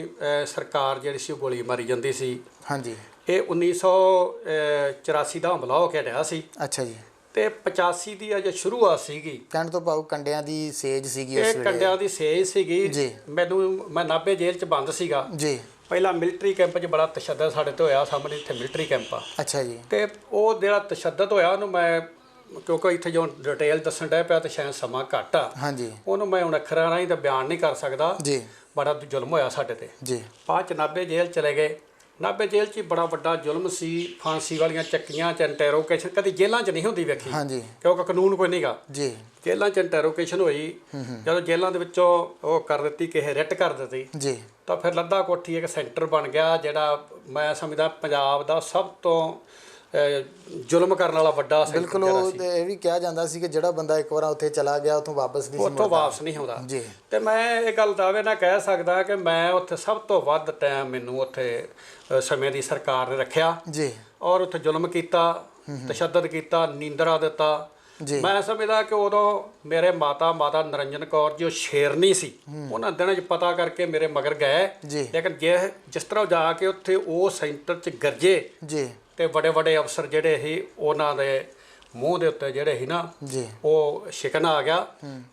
ਸਰਕਾਰ ਜਿਹੜੀ ਸੀ ਉਹ ਗੋਲੀ ਮਾਰੀ ਜਾਂਦੀ ਸੀ ਹਾਂਜੀ ਇਹ 1984 ਦਾ ਹਮਲਾ ਹੋ ਕੇ ਹਟਿਆ ਸੀ ਅੱਛਾ ਜੀ ਤੇ 85 ਦੀ ਅਜੇ ਸ਼ੁਰੂਆਤ ਸੀਗੀ। ਕਹਿਣ ਤੋਂ ਭਾਵ ਕੰਡਿਆਂ ਦੀ ਸੇਜ ਸੀਗੀ ਉਸ ਇਹ ਵੇਲੇ। ਕੰਡਿਆਂ ਦੀ ਸੇਜ ਸੀਗੀ ਜੀ। ਮੈਂ ਨਾਭੇ ਜੇਲ੍ਹ 'ਚ ਬੰਦ ਸੀਗਾ ਜੀ। ਪਹਿਲਾਂ ਮਿਲਟਰੀ ਕੈਂਪ 'ਚ ਬੜਾ ਤਸ਼ੱਦਦ ਸਾਡੇ ਤੇ ਹੋਇਆ, ਸਾਹਮਣੇ ਇੱਥੇ ਮਿਲਟਰੀ ਕੈਂਪ ਆ। ਅੱਛਾ ਜੀ। ਤੇ ਉਹ ਜਿਹੜਾ ਤਸ਼ੱਦਦ ਹੋਇਆ ਉਹਨੂੰ ਮੈਂ, ਕਿਉਂਕਿ ਇੱਥੇ ਜੋ ਡਿਟੇਲ ਦੱਸਣ ਡਿਆ ਪਿਆ ਤੇ ਸ਼ਾਇਦ ਸਮਾਂ ਘੱਟ ਆ, ਹਾਂਜੀ, ਉਹਨੂੰ ਮੈਂ ਹੁਣ ਅੱਖਰਾਂ ਰਾਹੀਂ ਤਾਂ ਬਿਆਨ ਨਹੀਂ ਕਰ ਸਕਦਾ। ਜੀ। ਬੜਾ ਜ਼ੁਲਮ ਹੋਇਆ ਸਾਡੇ ਤੇ। ਜੀ। ਬਾਅਦ 'ਚ ਨਾਭੇ ਜੇਲ੍ਹ ਚਲੇ ਗਏ। ਨਾਭੇ ਜੇਲ੍ਹ 'ਚ ਬੜਾ ਵੱਡਾ ਜ਼ੁਲਮ ਸੀ, ਫਾਂਸੀ ਵਾਲੀਆਂ ਚੱਕੀਆਂ 'ਚ ਇੰਟੈਰੋਗੇਸ਼ਨ ਕਦੀ ਜੇਲ੍ਹਾਂ 'ਚ ਨਹੀਂ ਹੁੰਦੀ ਵੇਖੀ, ਹਾਂਜੀ, ਕਿਉਂਕਿ ਕਾਨੂੰਨ ਕੋਈ ਨਹੀਂਗਾ। ਜੀ। ਜੇਲ੍ਹਾਂ 'ਚ ਇੰਟੈਰੋਗੇਸ਼ਨ ਹੋਈ, ਜਦੋਂ ਜੇਲ੍ਹਾਂ ਦੇ ਵਿੱਚੋਂ ਉਹ ਕਰ ਦਿੱਤੀ, ਕਿਸੇ ਰਿਟ ਕਰ ਦਿੱਤੀ, ਜੀ। ਤਾਂ ਫਿਰ ਲੱਦਾ ਕੋਠੀ ਇੱਕ ਸੈਂਟਰ ਬਣ ਗਿਆ, ਜਿਹੜਾ ਮੈਂ ਸਮਝਦਾ ਪੰਜਾਬ ਦਾ ਸਭ ਤੋਂ ਜ਼ੁਲਮ ਕਰਨ ਵਾਲਾ ਵੱਡਾ ਸੈਂਟਰ ਬਿਲਕੁਲ। ਉਹ ਇਹ ਵੀ ਕਿਹਾ ਜਾਂਦਾ ਸੀ ਕਿ ਜਿਹੜਾ ਬੰਦਾ ਇੱਕ ਵਾਰ ਉੱਥੇ ਚਲਾ ਗਿਆ ਉੱਥੋਂ ਵਾਪਸ ਨਹੀਂ ਉੱਥੋਂ ਵਾਪਸ ਨਹੀਂ ਆਉਂਦਾ। ਜੀ। ਤੇ ਮੈਂ ਇਹ ਗੱਲ ਦਾਅਵੇ ਨਾਲ ਕਹਿ ਸਕਦਾ ਕਿ ਮੈਂ ਉੱਥੇ ਸਭ ਤੋਂ ਵੱਧ ਟਾਈਮ ਮੈਨੂੰ ਉੱਥੇ ਸਮੇਂ ਦੀ ਸਰਕਾਰ ਨੇ ਰੱਖਿਆ। ਜੀ। ਔਰ ਉੱਥੇ ਜ਼ੁਲਮ ਕੀਤਾ, ਤਸ਼ੱਦਦ ਕੀਤਾ, ਨੀਂਦਰਾ ਦਿੱਤਾ। ਜੀ। ਮੈਂ ਸਮਝਦਾ ਕਿ ਉਦੋਂ ਮੇਰੇ ਮਾਤਾ ਨਿਰੰਜਨ ਕੌਰ ਜੀ ਉਹ ਸ਼ੇਰਨੀ ਸੀ, ਉਹਨਾਂ ਦਿਨਾਂ 'ਚ ਪਤਾ ਕਰਕੇ ਮੇਰੇ ਮਗਰ ਗਏ। ਜੀ। ਲੇਕਿਨ ਜਿਸ ਤਰ੍ਹਾਂ ਜਾ ਕੇ ਉੱਥੇ ਉਹ ਸੈਂਟਰ 'ਚ ਗਰਜੇ ਜੀ। ਤੇ ਵੱਡੇ ਵੱਡੇ ਅਫਸਰ ਜਿਹੜੇ ਸੀ ਉਹਨਾਂ ਦੇ ਮੂੰਹ ਦੇ ਉੱਤੇ ਜਿਹੜੇ ਸੀ ਨਾ, ਜੀ, ਉਹ ਸ਼ਿਕਨ ਆ ਗਿਆ।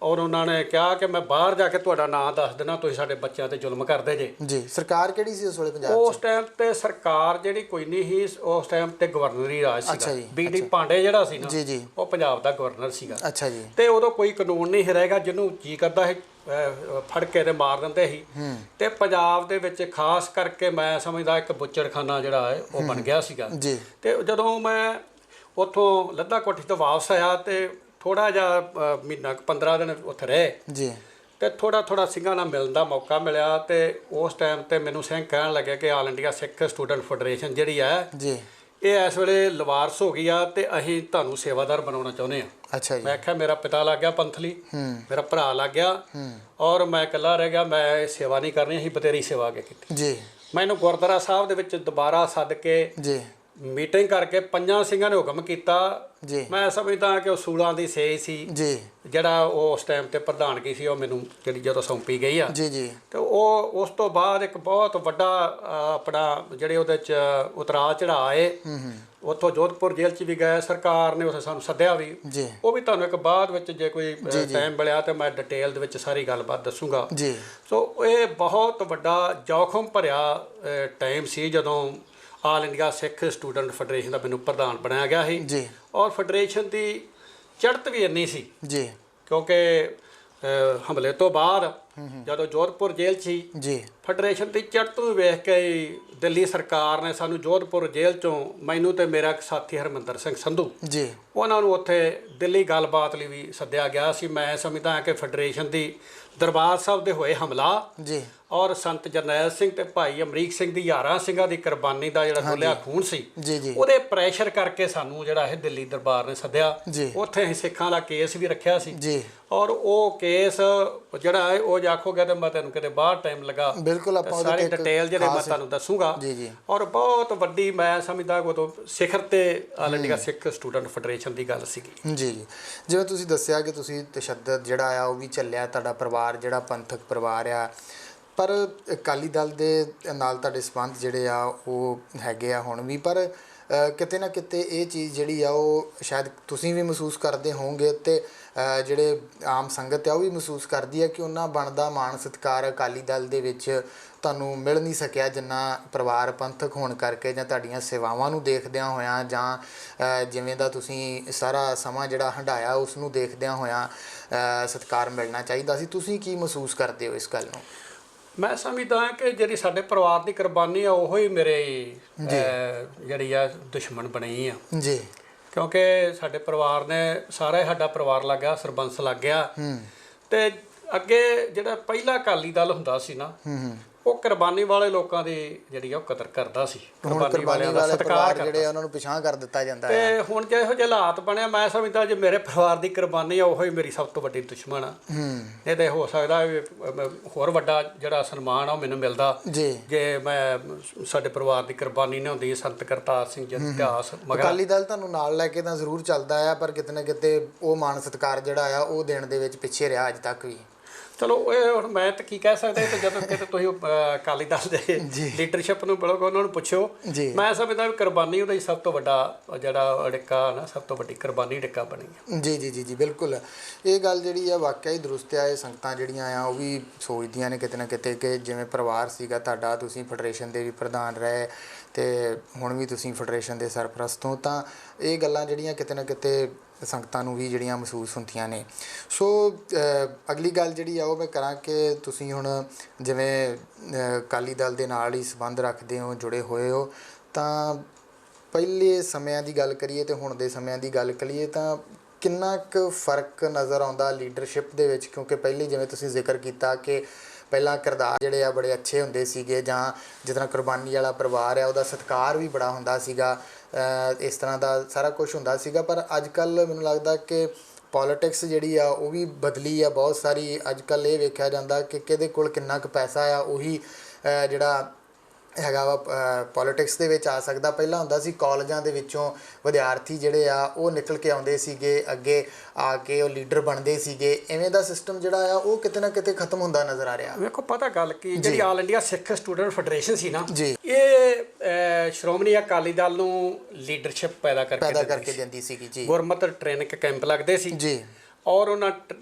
ਔਰ ਉਹਨਾਂ ਨੇ ਕਿਹਾ ਕਿ ਮੈਂ ਬਾਹਰ ਜਾ ਕੇ ਤੁਹਾਡਾ ਨਾਂ ਦੱਸ ਦੇਣਾ, ਤੁਸੀਂ ਸਾਡੇ ਬੱਚਿਆਂ ਤੇ ਜ਼ੁਲਮ ਕਰਦੇ ਜੇ। ਜੀ। ਸਰਕਾਰ ਕਿਹੜੀ ਸੀ ਉਸ ਵੇਲੇ ਪੰਜਾਬ 'ਚ? ਉਸ ਟਾਈਮ ਤੇ ਸਰਕਾਰ ਜਿਹੜੀ ਕੋਈ ਨਹੀਂ ਸੀ, ਉਸ ਟਾਈਮ ਤੇ ਗਵਰਨਰੀ ਰਾਜ ਅੱਛਾ ਸੀਗਾ। ਜੀ। ਬੀਡੀ ਪਾਂਡੇ ਜਿਹੜਾ ਸੀ ਨਾ, ਜੀ। ਜੀ। ਉਹ ਪੰਜਾਬ ਦਾ ਗਵਰਨਰ ਸੀਗਾ। ਅੱਛਾ ਜੀ। ਤੇ ਉਦੋਂ ਕੋਈ ਕਾਨੂੰਨ ਨਹੀਂ ਰਹੇਗਾ, ਜਿਹਨੂੰ ਜੀ ਕਰਦਾ ਸੀ ਫੜ ਕੇ ਤੇ ਮਾਰ ਦਿੰਦੇ ਸੀ। ਤੇ ਪੰਜਾਬ ਦੇ ਵਿੱਚ ਖਾਸ ਕਰਕੇ ਮੈਂ ਸਮਝਦਾ ਇੱਕ ਬੁੱਚੜਖਾਨਾ ਜਿਹੜਾ ਹੈ ਉਹ ਬਣ ਗਿਆ ਸੀਗਾ। ਜੀ। ਤੇ ਜਦੋਂ ਮੈਂ ਉੱਥੋਂ ਲੱਦਾ ਕੋਠੀ ਤੋਂ ਵਾਪਸ ਆਇਆ ਤੇ ਥੋੜਾ ਜਿਹਾ ਮਹੀਨਾ 15 ਦਿਨ ਉੱਥੇ ਰਹੇ। ਜੀ। ਤੇ ਥੋੜਾ ਸਿੰਘਾਂ ਨਾਲ ਮਿਲਣ ਦਾ ਮੌਕਾ ਮਿਲਿਆ। ਤੇ ਉਸ ਟਾਈਮ ਤੇ ਮੈਨੂੰ ਸਿੰਘ ਕਹਿਣ ਲੱਗਿਆ ਕਿ ਆਲ ਇੰਡੀਆ ਸਿੱਖ ਸਟੂਡੈਂਟ ਫੈਡਰੇਸ਼ਨ ਜਿਹੜੀ ਹੈ, ਜੀ, ਇਹ ਇਸ ਵੇਲੇ ਲਵਾਰਸ ਹੋ ਗਈ ਆ ਤੇ ਅਸੀਂ ਤੁਹਾਨੂੰ ਸੇਵਾਦਾਰ ਬਣਾਉਣਾ ਚਾਹੁੰਦੇ ਆ। ਅੱਛਾ ਜੀ। ਮੈਂ ਆਖਿਆ ਮੇਰਾ ਪਿਤਾ ਲੱਗ ਗਿਆ ਪੰਥਲੀ, ਮੇਰਾ ਭਰਾ ਲੱਗ ਗਿਆ, ਔਰ ਮੈਂ ਇਕੱਲਾ ਰਹਿ ਗਿਆ, ਮੈਂ ਇਹ ਸੇਵਾ ਨਹੀਂ ਕਰਨੀ, ਅਸੀਂ ਬਤੇਰੀ ਸੇਵਾ ਅੱਗੇ ਕੀਤੀ। ਜੀ। ਮੈਨੂੰ ਗੁਰਦੁਆਰਾ ਸਾਹਿਬ ਦੇ ਵਿੱਚ ਦੁਬਾਰਾ ਸੱਦ ਕੇ ਜੀ। ਮੀਟਿੰਗ ਕਰਕੇ 5 ਸਿੰਘਾਂ ਨੇ ਹੁਕਮ ਕੀਤਾ। ਜੀ। ਮੈਂ ਸਮਝਦਾ ਕਿ ਉਹ ਸੂਲਾਂ ਦੀ ਸੇਜ ਸੀ, ਜੀ। ਜਿਹੜਾ ਉਹ ਉਸ ਟਾਈਮ ਤੇ ਪ੍ਰਧਾਨਗੀ ਸੀ, ਉਹ ਮੈਨੂੰ ਜਿਹੜੀ ਜਦੋਂ ਸੌਂਪੀ ਗਈ ਆ। ਜੀ। ਜੀ। ਤੇ ਉਹ ਉਸ ਤੋਂ ਬਾਅਦ ਇੱਕ ਬਹੁਤ ਵੱਡਾ ਆਪਣਾ ਜਿਹੜੇ ਉਹਦੇ 'ਚ ਉਤਰਾਅ ਚੜ੍ਹਾਅ ਏ। ਉੱਥੋਂ ਜੋਧਪੁਰ ਜੇਲ੍ਹ 'ਚ ਵੀ ਗਏ, ਸਰਕਾਰ ਨੇ ਉੱਥੇ ਸਾਨੂੰ ਸੱਦਿਆ ਵੀ। ਜੀ। ਉਹ ਵੀ ਤੁਹਾਨੂੰ ਇੱਕ ਬਾਅਦ ਵਿੱਚ ਜੇ ਕੋਈ ਟਾਈਮ ਮਿਲਿਆ ਤੇ ਮੈਂ ਡਿਟੇਲ ਦੇ ਵਿੱਚ ਸਾਰੀ ਗੱਲਬਾਤ ਦੱਸੂਗਾ। ਜੀ। ਸੋ ਇਹ ਬਹੁਤ ਵੱਡਾ ਜੋਖਮ ਭਰਿਆ ਟਾਈਮ ਸੀ ਜਦੋਂ ਆਲ ਇੰਡੀਆ ਸਿੱਖ ਸਟੂਡੈਂਟ ਫੈਡਰੇਸ਼ਨ ਦਾ ਮੈਨੂੰ ਪ੍ਰਧਾਨ ਬਣਾਇਆ ਗਿਆ ਸੀ। ਜੀ। ਔਰ ਫੈਡਰੇਸ਼ਨ ਦੀ ਚੜ੍ਹਤ ਵੀ ਇੰਨੀ ਸੀ, ਜੀ। ਕਿਉਂਕਿ ਹਮਲੇ ਤੋਂ ਬਾਅਦ ਜਦੋਂ ਜੋਧਪੁਰ ਜੇਲ੍ਹ ਸੀ, ਜੀ, ਫੈਡਰੇਸ਼ਨ ਦੀ ਚੜ੍ਹਤ ਨੂੰ ਵੇਖ ਕੇ ਦਿੱਲੀ ਸਰਕਾਰ ਨੇ ਸਾਨੂੰ ਜੋਧਪੁਰ ਜੇਲ੍ਹ 'ਚੋਂ, ਮੈਨੂੰ ਤੇ ਮੇਰਾ ਇੱਕ ਸਾਥੀ ਹਰਮਿੰਦਰ ਸਿੰਘ ਸੰਧੂ, ਜੀ, ਉਹਨਾਂ ਨੂੰ ਉੱਥੇ ਦਿੱਲੀ ਗੱਲਬਾਤ ਲਈ ਵੀ ਸੱਦਿਆ ਗਿਆ ਸੀ। ਮੈਂ ਸਮਝਦਾ ਹਾਂ ਕਿ ਫੈਡਰੇਸ਼ਨ ਦੀ ਦਰਬਾਰ ਸਾਹਿਬ ਦੇ ਹੋਏ ਹਮਲਾ ਜੀ, ਔਰ ਸੰਤ ਜਰਨੈਲ ਸਿੰਘ ਤੇ ਭਾਈ ਅਮਰੀਕ ਸਿੰਘ ਦੀ 11 ਸਿੰਘਾਂ ਦੀ ਕੁਰਬਾਨੀ ਦਾ ਜਿਹੜਾ ਡੁੱਲਿਆ ਖੂਨ ਸੀ, ਜੀ, ਜੀ, ਉਹਦੇ ਪ੍ਰੈਸ਼ਰ ਕਰਕੇ ਸਾਨੂੰ ਜਿਹੜਾ ਇਹ ਦਿੱਲੀ ਦਰਬਾਰ ਨੇ ਸੱਦਿਆ। ਜੀ, ਉੱਥੇ ਅਸੀਂ ਸਿੱਖਾਂ ਦਾ ਕੇਸ ਵੀ ਰੱਖਿਆ ਸੀ, ਜੀ, ਔਰ ਉਹ ਕੇਸ ਜਿਹੜਾ ਹੈ ਉਹ ਆਖੋਗੇ ਤੇ ਮੈਂ ਤੁਹਾਨੂੰ ਕਿਤੇ ਬਾਹਰ ਟਾਈਮ ਲੱਗਾ, ਬਿਲਕੁਲ ਆਪਾਂ ਉਹਦੇ ਸਾਰੀ ਤੇ ਡਿਟੇਲ ਜਿਹੜੇ ਮੈਂ ਤੁਹਾਨੂੰ ਦੱਸੂਗਾ। ਜੀ, ਜੀ, ਔਰ ਬਹੁਤ ਵੱਡੀ ਮੈਂ ਸਮਝਦਾ ਉਦੋਂ ਸਿਖਰ ਤੇ ਆਲ ਇੰਡੀਆ ਸਿੱਖ ਸਟੂਡੈਂਟ ਫੈਡਰੇਸ਼ਨ ਦੀ ਗੱਲ ਸੀਗੀ। ਜੀ, ਜੀ, ਜਿਵੇਂ ਤੁਸੀਂ ਦੱਸਿਆ ਕਿ ਤੁਸੀਂ ਤਸ਼ੱਦਦ ਜਿਹੜਾ ਆ ਉਹ ਵੀ ਚੱਲਿਆ, ਤੁਹਾਡਾ ਪਰਿਵਾਰ ਜਿਹੜਾ ਪੰਥਕ ਪਰਿਵਾਰ ਆ, ਪਰ ਅਕਾਲੀ ਦਲ ਦੇ ਨਾਲ ਤੁਹਾਡੇ ਸੰਬੰਧ ਜਿਹੜੇ ਆ ਉਹ ਹੈਗੇ ਆ ਹੁਣ ਵੀ, ਪਰ ਕਿਤੇ ਨਾ ਕਿਤੇ ਇਹ ਚੀਜ਼ ਜਿਹੜੀ ਆ ਉਹ ਸ਼ਾਇਦ ਤੁਸੀਂ ਵੀ ਮਹਿਸੂਸ ਕਰਦੇ ਹੋਵੋਗੇ ਅਤੇ ਜਿਹੜੇ ਆਮ ਸੰਗਤ ਆ ਉਹ ਵੀ ਮਹਿਸੂਸ ਕਰਦੀ ਹੈ ਕਿ ਉਹਨਾਂ ਬਣਦਾ ਮਾਣ ਸਤਿਕਾਰ ਅਕਾਲੀ ਦਲ ਦੇ ਵਿੱਚ ਤੁਹਾਨੂੰ ਮਿਲ ਨਹੀਂ ਸਕਿਆ, ਜਿੰਨਾ ਪਰਿਵਾਰ ਪੰਥਕ ਹੋਣ ਕਰਕੇ ਜਾਂ ਤੁਹਾਡੀਆਂ ਸੇਵਾਵਾਂ ਨੂੰ ਦੇਖਦਿਆਂ ਹੋਇਆਂ ਜਾਂ ਜਿਵੇਂ ਦਾ ਤੁਸੀਂ ਸਾਰਾ ਸਮਾਂ ਜਿਹੜਾ ਹੰਢਾਇਆ ਉਸ ਨੂੰ ਦੇਖਦਿਆਂ ਹੋਇਆਂ ਸਤਿਕਾਰ ਮਿਲਣਾ ਚਾਹੀਦਾ ਸੀ। ਤੁਸੀਂ ਕੀ ਮਹਿਸੂਸ ਕਰਦੇ ਹੋ ਇਸ ਗੱਲ ਨੂੰ? ਮੈਂ ਸਮਝਦਾ ਕਿ ਜਿਹੜੀ ਸਾਡੇ ਪਰਿਵਾਰ ਦੀ ਕੁਰਬਾਨੀ ਆ ਉਹੋ ਹੀ ਮੇਰੇ ਜਿਹੜੀ ਆ ਦੁਸ਼ਮਣ ਬਣੀ ਆ ਜੀ, ਕਿਉਂਕਿ ਸਾਡੇ ਪਰਿਵਾਰ ਨੇ ਸਾਰਾ ਹੀ ਸਾਡਾ ਪਰਿਵਾਰ ਲੱਗ ਗਿਆ, ਸਰਬੰਸ ਲੱਗ ਗਿਆ। ਤੇ ਅੱਗੇ ਜਿਹੜਾ ਪਹਿਲਾ ਅਕਾਲੀ ਦਲ ਹੁੰਦਾ ਸੀ ਨਾ, ਉਹ ਕੁਰਬਾਨੀ ਵਾਲੇ ਲੋਕਾਂ ਦੀ ਜਿਹੜੀ ਆ ਉਹ ਕਦਰ ਕਰਦਾ ਸੀ, ਕੁਰਬਾਨੀ ਵਾਲਿਆਂ ਦਾ ਸਤਿਕਾਰ ਕਰਦਾ, ਜਿਹੜੇ ਉਹਨਾਂ ਨੂੰ ਪਿਛਾਂਹ ਕਰ ਦਿੱਤਾ ਜਾਂਦਾ ਤੇ ਹੁਣ ਜੇ ਇਹੋ ਜਿਹੇ ਹਾਲਾਤ ਬਣਿਆ, ਮੈਂ ਸਮਝਦਾ ਜੇ ਮੇਰੇ ਪਰਿਵਾਰ ਦੀ ਕੁਰਬਾਨੀ ਆ ਉਹੋ ਹੀ ਮੇਰੀ ਸਭ ਤੋਂ ਵੱਡੀ ਦੁਸ਼ਮਣ ਆ। ਇਹ ਤੇ ਹੋ ਸਕਦਾ ਵੀ ਹੋਰ ਵੱਡਾ ਜਿਹੜਾ ਸਨਮਾਨ ਆ ਉਹ ਮੈਨੂੰ ਮਿਲਦਾ ਜੇ ਮੈਂ ਸਾਡੇ ਪਰਿਵਾਰ ਦੀ ਕੁਰਬਾਨੀ ਨਾ ਹੁੰਦੀ। ਸੰਤ ਕਰਤਾਰ ਸਿੰਘ ਜੀ ਦਾ ਇਤਿਹਾਸ ਅਕਾਲੀ ਦਲ ਤੁਹਾਨੂੰ ਨਾਲ ਲੈ ਕੇ ਤਾਂ ਜ਼ਰੂਰ ਚੱਲਦਾ ਆ, ਪਰ ਕਿਤੇ ਨਾ ਕਿਤੇ ਉਹ ਮਾਣ ਸਤਿਕਾਰ ਜਿਹੜਾ ਆ ਉਹ ਦੇਣ ਦੇ ਵਿੱਚ ਪਿੱਛੇ ਰਿਹਾ ਅੱਜ ਤੱਕ ਵੀ। ਚਲੋ ਇਹ ਹੁਣ ਮੈਂ ਤਾਂ ਕੀ ਕਹਿ ਸਕਦਾ, ਤੇ ਜਦੋਂ ਕਿਤੇ ਤੁਸੀਂ ਅਕਾਲੀ ਦਲ ਦੇ ਲੀਡਰਸ਼ਿਪ ਨੂੰ ਮਿਲੋਗੇ, ਉਹਨਾਂ ਨੂੰ ਪੁੱਛੋ। ਮੈਂ ਸਮਝਦਾ ਵੀ ਕੁਰਬਾਨੀ ਉਹਦਾ ਹੀ ਸਭ ਤੋਂ ਵੱਡਾ ਜਿਹੜਾ ਅੜਿੱਕਾ ਨਾ, ਸਭ ਤੋਂ ਵੱਡੀ ਕੁਰਬਾਨੀ ਅੜਿੱਕਾ ਬਣੀ। ਜੀ ਬਿਲਕੁਲ, ਇਹ ਗੱਲ ਜਿਹੜੀ ਆ ਵਾਕਿਆ ਹੀ ਦਰੁਸਤ ਆ। ਇਹ ਸੰਗਤਾਂ ਜਿਹੜੀਆਂ ਆ ਉਹ ਵੀ ਸੋਚਦੀਆਂ ਨੇ ਕਿਤੇ ਨਾ ਕਿਤੇ ਕਿ ਜਿਵੇਂ ਪਰਿਵਾਰ ਸੀਗਾ ਤੁਹਾਡਾ, ਤੁਸੀਂ ਫੈਡਰੇਸ਼ਨ ਦੇ ਵੀ ਪ੍ਰਧਾਨ ਰਹੇ ਅਤੇ ਹੁਣ ਵੀ ਤੁਸੀਂ ਫੈਡਰੇਸ਼ਨ ਦੇ ਸਰਪ੍ਰਸਤ ਹੋ, ਤਾਂ ਇਹ ਗੱਲਾਂ ਜਿਹੜੀਆਂ ਕਿਤੇ ਨਾ ਕਿਤੇ ਸੰਗਤਾਂ ਨੂੰ ਵੀ ਜਿਹੜੀਆਂ ਮਹਿਸੂਸ ਹੁੰਦੀਆਂ ਨੇ। ਸੋ ਅਗਲੀ ਗੱਲ ਜਿਹੜੀ ਆ ਉਹ ਮੈਂ ਕਰਾਂ ਕਿ ਤੁਸੀਂ ਹੁਣ ਜਿਵੇਂ ਅਕਾਲੀ ਦਲ ਦੇ ਨਾਲ ਹੀ ਸੰਬੰਧ ਰੱਖਦੇ ਹੋ, ਜੁੜੇ ਹੋਏ ਹੋ, ਤਾਂ ਪਹਿਲੇ ਸਮਿਆਂ ਦੀ ਗੱਲ ਕਰੀਏ ਅਤੇ ਹੁਣ ਦੇ ਸਮਿਆਂ ਦੀ ਗੱਲ ਕਰੀਏ ਤਾਂ ਕਿੰਨਾ ਕੁ ਫਰਕ ਨਜ਼ਰ ਆਉਂਦਾ ਲੀਡਰਸ਼ਿਪ ਦੇ ਵਿੱਚ? ਕਿਉਂਕਿ ਪਹਿਲੀ ਜਿਵੇਂ ਤੁਸੀਂ ਜ਼ਿਕਰ ਕੀਤਾ ਕਿ ਪਹਿਲਾਂ ਕਿਰਦਾਰ ਜਿਹੜੇ ਆ ਬੜੇ ਅੱਛੇ ਹੁੰਦੇ ਸੀਗੇ, ਜਾਂ ਜਿਸ ਤਰ੍ਹਾਂ ਕੁਰਬਾਨੀ ਵਾਲਾ ਪਰਿਵਾਰ ਆ ਉਹਦਾ ਸਤਿਕਾਰ ਵੀ ਬੜਾ ਹੁੰਦਾ ਸੀਗਾ, ਇਸ ਤਰ੍ਹਾਂ ਦਾ ਸਾਰਾ ਕੁਛ ਹੁੰਦਾ ਸੀਗਾ। ਪਰ ਅੱਜ ਕੱਲ੍ਹ ਮੈਨੂੰ ਲੱਗਦਾ ਕਿ ਪੋਲੀਟਿਕਸ ਜਿਹੜੀ ਆ ਉਹ ਵੀ ਬਦਲੀ ਆ ਬਹੁਤ ਸਾਰੀ। ਅੱਜ ਕੱਲ੍ਹ ਇਹ ਵੇਖਿਆ ਜਾਂਦਾ ਕਿ ਕਿਹਦੇ ਕੋਲ ਕਿੰਨਾ ਕੁ ਪੈਸਾ ਆ, ਉਹੀ ਜਿਹੜਾ ਹੈਗਾ ਵਾ ਪੋਲੀਟਿਕਸ ਦੇ ਵਿੱਚ ਆ ਸਕਦਾ। ਪਹਿਲਾਂ ਹੁੰਦਾ ਸੀ ਕਾਲਜਾਂ ਦੇ ਵਿੱਚੋਂ ਵਿਦਿਆਰਥੀ ਜਿਹੜੇ ਆ ਉਹ ਨਿਕਲ ਕੇ ਆਉਂਦੇ ਸੀਗੇ, ਅੱਗੇ ਆ ਕੇ ਉਹ ਲੀਡਰ ਬਣਦੇ ਸੀਗੇ। ਇਵੇਂ ਦਾ ਸਿਸਟਮ ਜਿਹੜਾ ਆ ਉਹ ਕਿਤੇ ਨਾ ਕਿਤੇ ਖਤਮ ਹੁੰਦਾ ਨਜ਼ਰ ਆ ਰਿਹਾ। ਵੇਖੋ ਪਤਾ ਗੱਲ ਕੀ, ਜਿਹੜੀ ਆਲ ਇੰਡੀਆ ਸਿੱਖ ਸਟੂਡੈਂਟ ਫੈਡਰੇਸ਼ਨ ਸੀ ਨਾ, ਇਹ ਸ਼੍ਰੋਮਣੀ ਅਕਾਲੀ ਦਲ ਨੂੰ ਲੀਡਰਸ਼ਿਪ ਪੈਦਾ ਕਰਕੇ ਦਿੰਦੀ ਸੀਗੀ ਜੀ। ਗੁਰਮਤ ਟ੍ਰੇਨਿੰਗ ਕੈਂਪ ਲੱਗਦੇ ਸੀ ਜੀ, ਔਰ ਉਹਨਾਂ